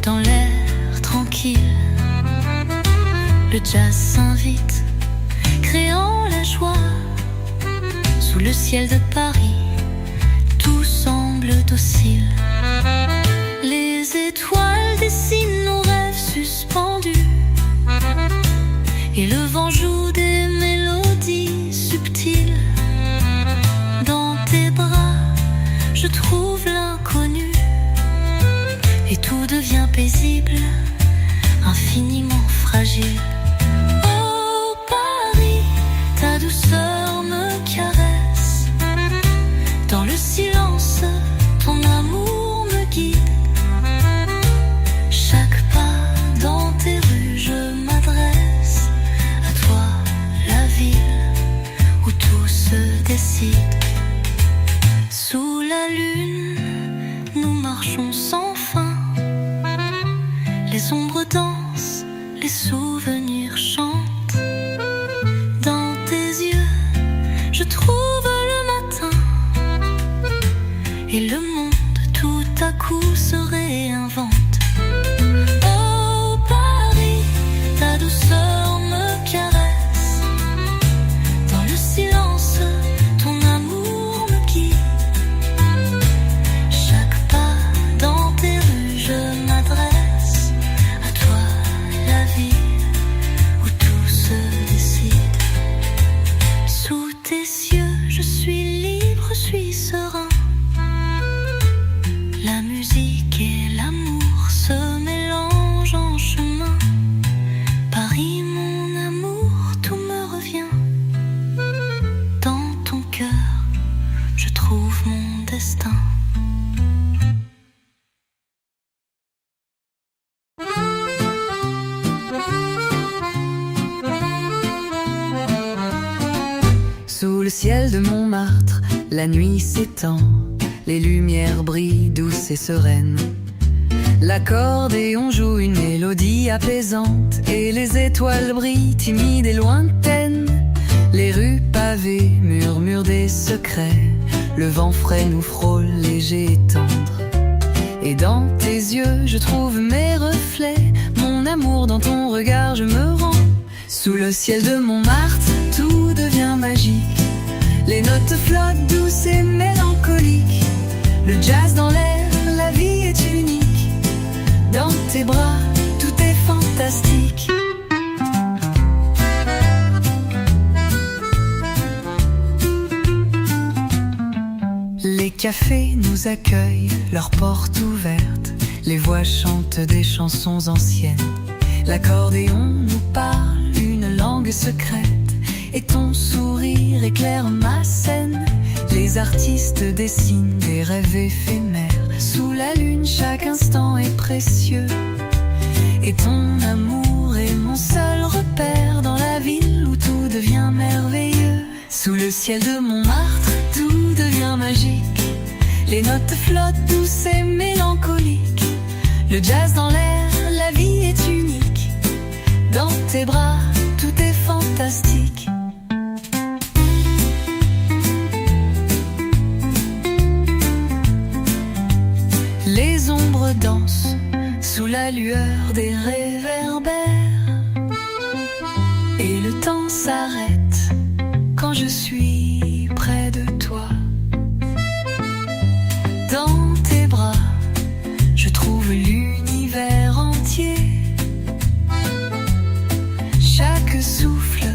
dans l'air tranquille. Le jazz s'invite, créant la joie. Sous le ciel de Paris, tout semble docile. Les étoiles dessinent nos rêves suspendus. Et le vent joue des mélodies subtiles. Dans tes bras, je trouve l'inconnu. Et tout devient paisible, infiniment fragile. Oh Paris, ta douceur me caresse. Dans le silence, ton amour me guide. Chaque pas dans tes rues, je m'adresse à toi, la ville où tout se décide. Sous la lune, nous marchons sans fin. Les ombres dansent, les souvenirs chantent. Dans tes yeux, je trouve le matin. Et le monde tout à coup se réinvente. Oh Paris, ta douceur me caresse. Dans le silence, ton amour me guide. Chaque pas dans tes rues, je m'adresse à toi, la ville où tout se décide. Sous tes cieux, je suis libre, je suis serein. La musique et l'amour se mélangent en chemin. Paris, mon amour, tout me revient. Dans ton cœur, je trouve mon destin. Sous le ciel de Montmartre, la nuit s'étend. Les lumières brillent douces et sereines. L'accordéon joue une mélodie apaisante. Et les étoiles brillent timides et lointaines. Les rues pavées murmurent des secrets. Le vent frais nous frôle, léger et tendre. Et dans tes yeux, je trouve mes reflets. Mon amour dans ton regard, je me rends. Sous le ciel de Montmartre, tout devient magique. Les notes flottent douces et mélancoliques. Le jazz dans l'air, la vie est unique. Dans tes bras, tout est fantastique. Les cafés nous accueillent, leurs portes ouvertes. Les voix chantent des chansons anciennes. L'accordéon nous parle une langue secrète. Et ton sourire éclaire ma scène. Les artistes dessinent des rêves éphémères. Sous la lune, chaque instant est précieux. Et ton amour est mon seul repère. Dans la ville où tout devient merveilleux. Sous le ciel de Montmartre, tout devient magique. Les notes flottent douces et mélancoliques. Le jazz dans l'air, la vie est unique. Dans tes bras, tout est fantastique. Les ombres dansent sous la lueur des réverbères. Et le temps s'arrête quand je suis près de toi. Dans tes bras, je trouve l'univers entier. Chaque souffle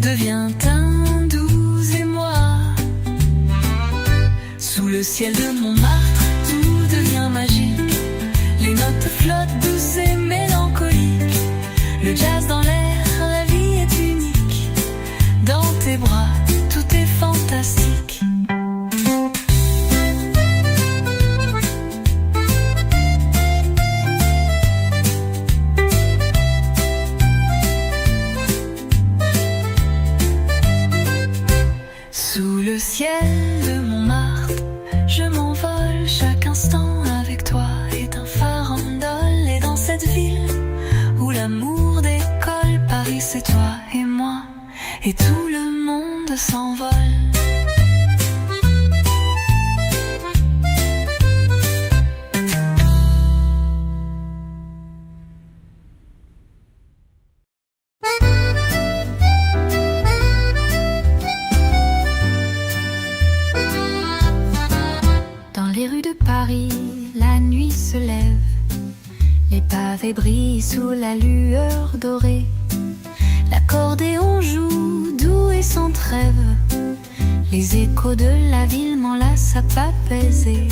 devient un doux émoi. Sous le ciel de Montmartre, tout devient magique. Les notes flottent douces et mélancoliques. Le jazz dans l'air, la vie est unique. Dans tes bras, tout est fantastique. Sous le ciel de Montmartre, je m'envole chaque instant avec toi. Est un farandole. Et dans cette ville où l'amour décolle, Paris c'est toi et moi. Et tout le monde s'envole. pavés brillent sous la lueur dorée. L'accordéon joue doux et sans trêve. Les échos de la ville m'enlacent à pas pesés.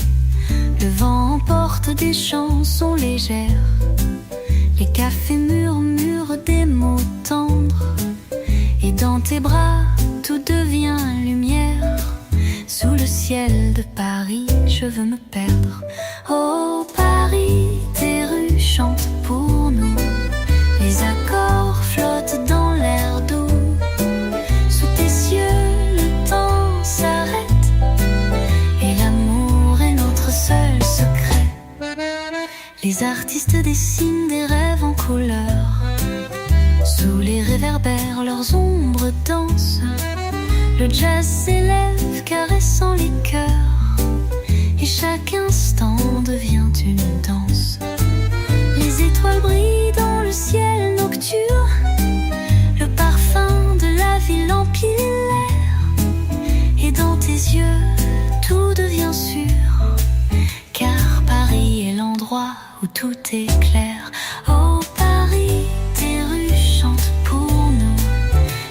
Le vent emporte des chansons légères. Les cafés murmurent des mots tendres. Et dans tes bras, tout devient lumière. Sous le ciel de Paris, je veux me perdre. Oh Paris, tes rues chantent pour nous. Les accords flottent dans l'air doux. Sous tes cieux, le temps s'arrête. Et l'amour est notre seul secret. Les artistes dessinent des rêves en couleur. Sous les réverbères, leurs ombres dansent. Le jazz s'élève, caressant les cœurs. Et chaque instant devient une danse. Les étoiles brillent dans le ciel nocturne. Le parfum de la ville emplit l'air. Et dans tes yeux, tout devient sûr. Car Paris est l'endroit où tout est clair. Oh Paris, tes rues chantent pour nous.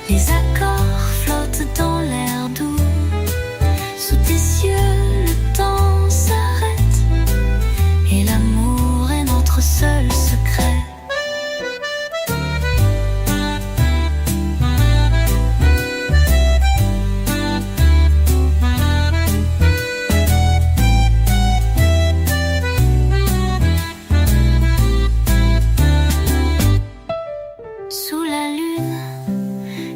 Les accords flottent dans l'air doux. Sous tes cieux, le temps s'arrête. Et l'amour est notre seul secret. Sous la lune,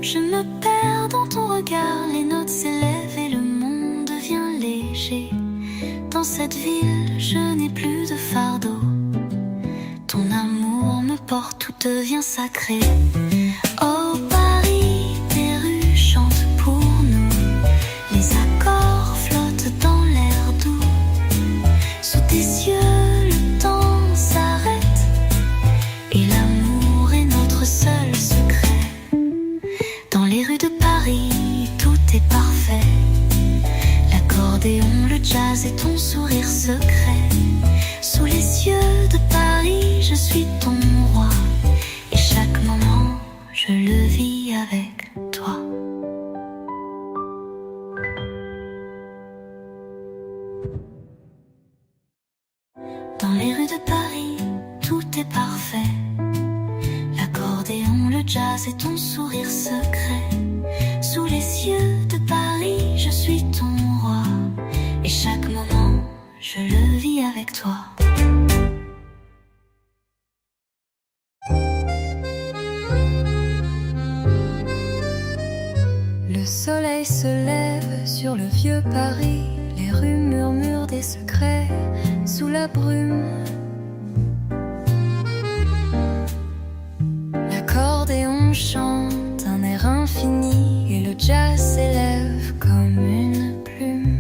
je me perds dans ton regard. Les notes s'élèvent et le monde devient léger. Dans cette ville, je n'ai plus de fardeau. Ton amour me porte, tout devient sacré. Oh Paris, tes rues chantent pour nous. Les accords flottent dans l'air doux. Sous tes yeux, le temps s'arrête. Et l'amour est notre seul secret. Dans les rues de Paris, tout est parfait. L'accordéon, le jazz et ton sourire secret. Sous les yeux de Paris, je suis ton roi. Et chaque moment, je le vis avec toi. Dans les rues de Paris, tout est parfait. L'accordéon, le jazz et ton sourire secret. Sous les yeux de Paris, je suis ton roi. Et chaque moment, je le vis avec toi. Le soleil se lève sur le vieux Paris. Les rues murmurent des secrets sous la brume. L'accordéon chante un air infini et le jazz s'élève comme une plume.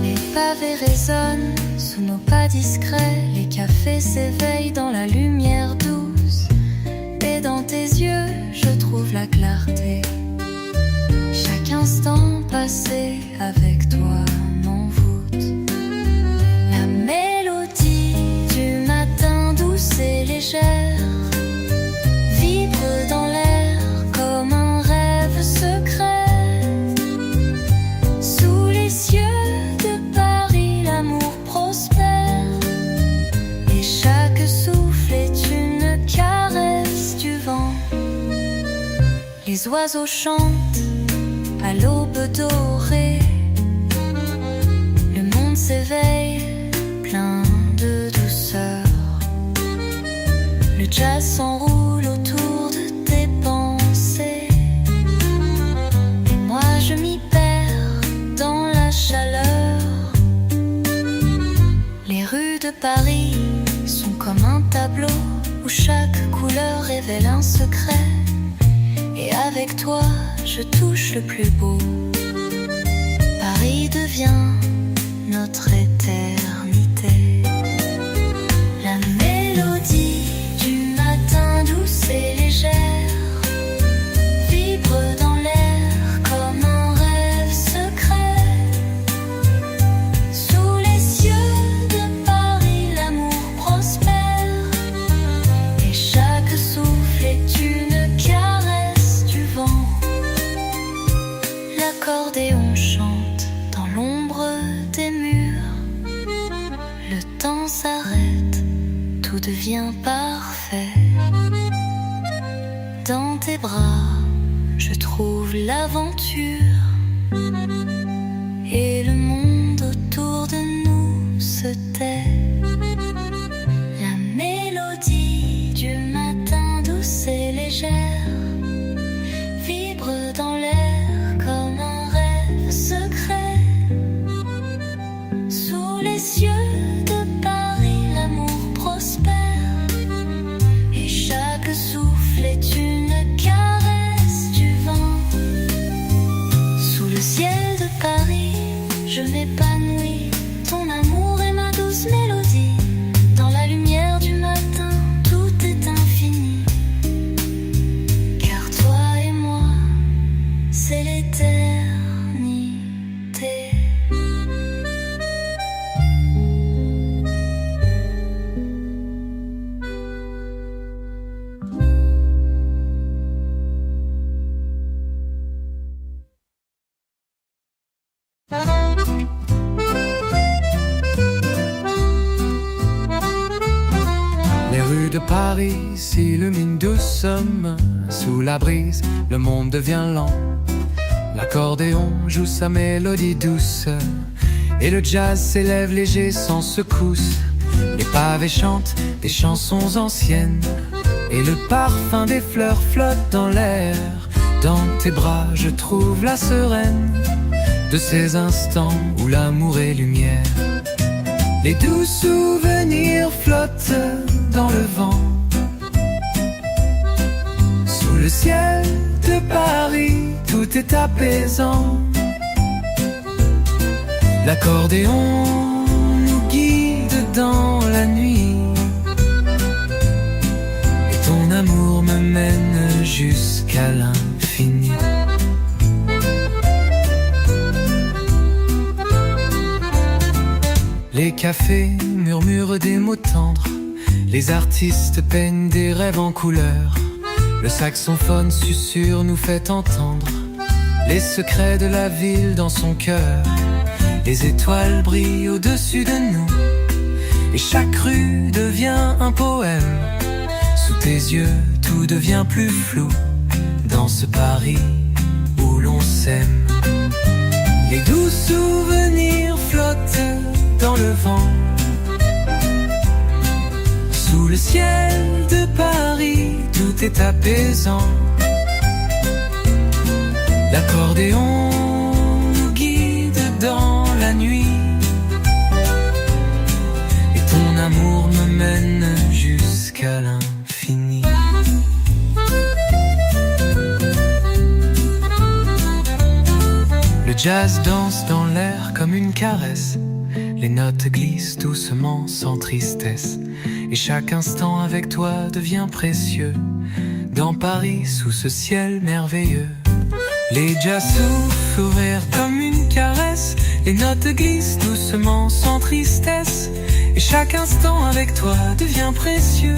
Les pavés résonnent sous nos pas discrets. Les cafés s'éveillent dans la lumière douce. Et dans tes yeux, je trouve la clarté. Chaque instant passé avec toi m'envoûte. La mélodie du matin douce et légère vibre dans l'air comme un rêve secret. Sous les cieux de Paris, l'amour prospère. Et chaque souffle est une caresse du vent. Les oiseaux chantent à l'aube dorée. Le monde s'éveille, plein de douceur. Le jazz s'enroule autour de tes pensées. Et moi je m'y perds dans la chaleur. Les rues de Paris sont comme un tableau où chaque couleur révèle un secret. Et avec toi, je touche le plus beau. Paris devient notre éternité. La mélodie du matin douce et légère vibre dans l'air comme un rêve secret. Sous les cieux temps s'arrête, tout devient parfait. Dans tes bras, je trouve l'aventure. Et le monde autour de nous se tait. La mélodie du matin douce et légère vibre dans l'air comme un rêve secret. Sous les cieux de Paris, l'amour prospère. Et chaque souffle est une caresse du vent. Sous le ciel de Paris, je m'épanouis. Ton amour est ma douce mélodie. Dans la lumière du matin, tout est infini. Car toi et moi, c'est l'éternité. Les rues de Paris s'illuminent doucement. Sous la brise, le monde devient lent. L'accordéon joue sa mélodie douce. Et le jazz s'élève léger sans secousse. Les pavés chantent des chansons anciennes. Et le parfum des fleurs flotte dans l'air. Dans tes bras, je trouve la sereine de ces instants où l'amour est lumière. Les doux souvenirs flottent dans le vent. Sous le ciel de Paris, tout est apaisant. L'accordéon nous guide dans la nuit. Et ton amour me mène jusqu'à l'infini. Les cafés murmurent des mots tendres. Les artistes peignent des rêves en couleurs. Le saxophone susurre nous fait entendre les secrets de la ville dans son cœur. Les étoiles brillent au-dessus de nous. Et chaque rue devient un poème. Sous tes yeux, tout devient plus flou. Dans ce Paris où l'on s'aime. Les doux souvenirs flottent dans le vent. Sous le ciel de Paris, tout est apaisant. L'accordéon nous guide dans la nuit. Et ton amour me mène jusqu'à l'infini. Le jazz danse dans l'air comme une caresse. Les notes glissent doucement sans tristesse. Et chaque instant avec toi devient précieux. Dans Paris, sous ce ciel merveilleux. Les jazz soufflent rire comme une caresse. Les notes glissent doucement sans tristesse. Et chaque instant avec toi devient précieux.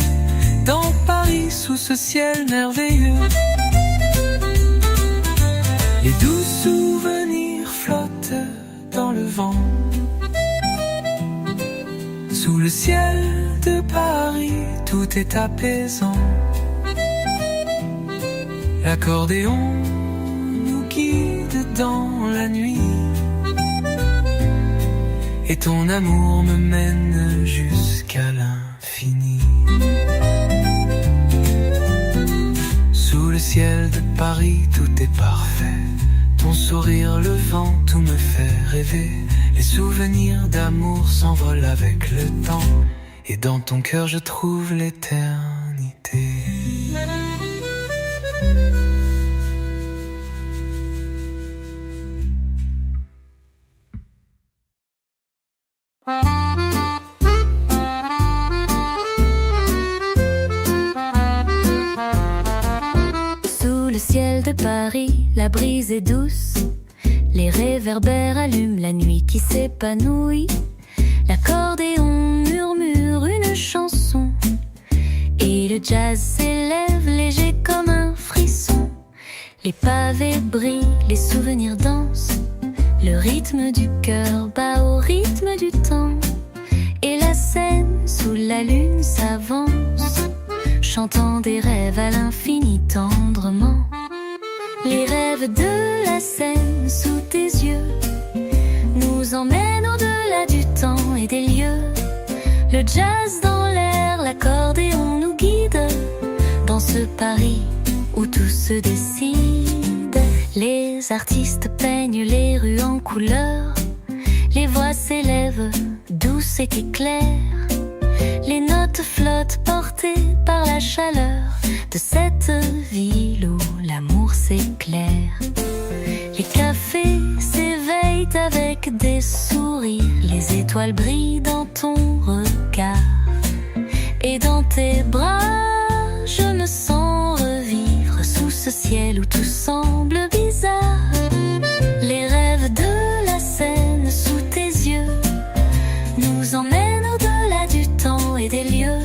Dans Paris, sous ce ciel merveilleux. Les doux souvenirs flottent dans le vent. Sous le ciel de Paris, tout est apaisant. L'accordéon nous guide dans la nuit. Et ton amour me mène jusqu'à l'infini. Sous le ciel de Paris, tout est parfait. Ton sourire, le vent, tout me fait rêver. Les souvenirs d'amour s'envolent avec le temps. Et dans ton cœur je trouve l'éternité. Sous le ciel de Paris, la brise est douce. Les réverbères allument la nuit qui s'épanouit. L'accordéon murmure une chanson. Et le jazz s'élève léger comme un frisson. Les pavés brillent, les souvenirs dansent. Le rythme du cœur bat au rythme du temps. Et la scène chantant des rêves à l'infini tendrement. Les rêves de la scène sous tes yeux nous emmènent au-delà du temps et des lieux. Le jazz dans l'air, l'accordéon nous guide dans ce Paris où tout se décide. Les artistes peignent les rues en couleurs, les voix s'élèvent, douces et claires. Les notes flottent portées par la chaleur de cette ville où l'amour s'éclaire. Les cafés s'éveillent avec des sourires, les étoiles brillent dans ton regard. Et dans tes bras, je me sens revivre sous ce ciel où tout semble bizarre. Les rêves de la scène sous tes yeux nous emmènent au-delà du temps et des lieux.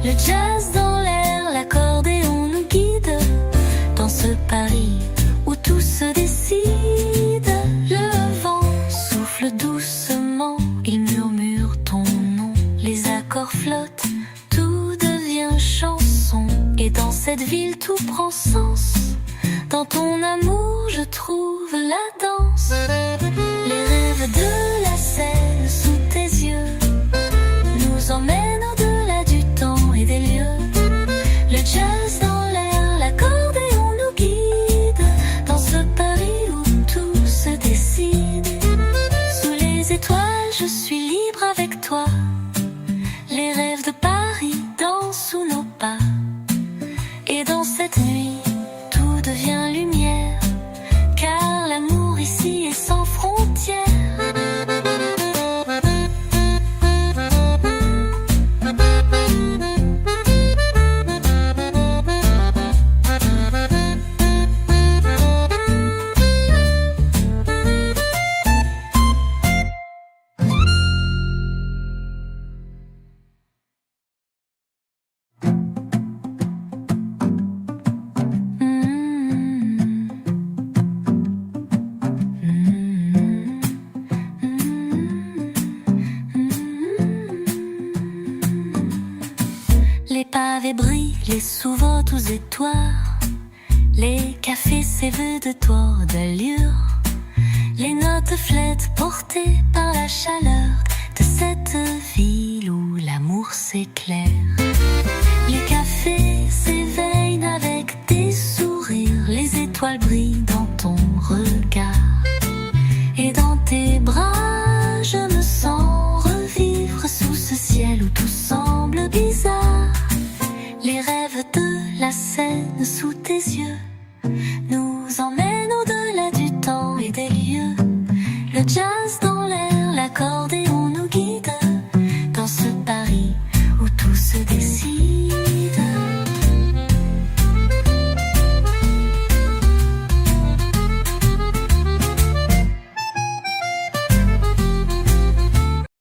Le jazz dans l'air, l'accordéon nous guide dans ce Paris où tout se décide. Le vent souffle doucement, il murmure ton nom. Les accords flottent, tout devient chanson. Et dans cette ville tout prend sens. Dans ton amour je trouve la danse. Les rêves de la scène sous tes yeux nous emmènent au-delà du temps et des lieux. Le jazz dans l'air, l'accordéon nous guide dans ce Paris où tout se décide. Sous les étoiles je suis libre avec toi. Les rêves de Paris dansent sous nos pas. Et dans cette nuit tout devient lumière, car l'amour ici est sans frontières. Les pavés brillent, les sous-votes aux étoiles. Les cafés s'éveillent de tours d'allure. Les notes flètes portées par la chaleur de cette ville où l'amour s'éclaire. Les cafés s'éveillent avec des sourires. Les étoiles brillent dans ton regard. Et dans tes bras, je me sens revivre sous ce ciel où tout semble bizarre. Les rêves de la scène sous tes yeux nous emmènent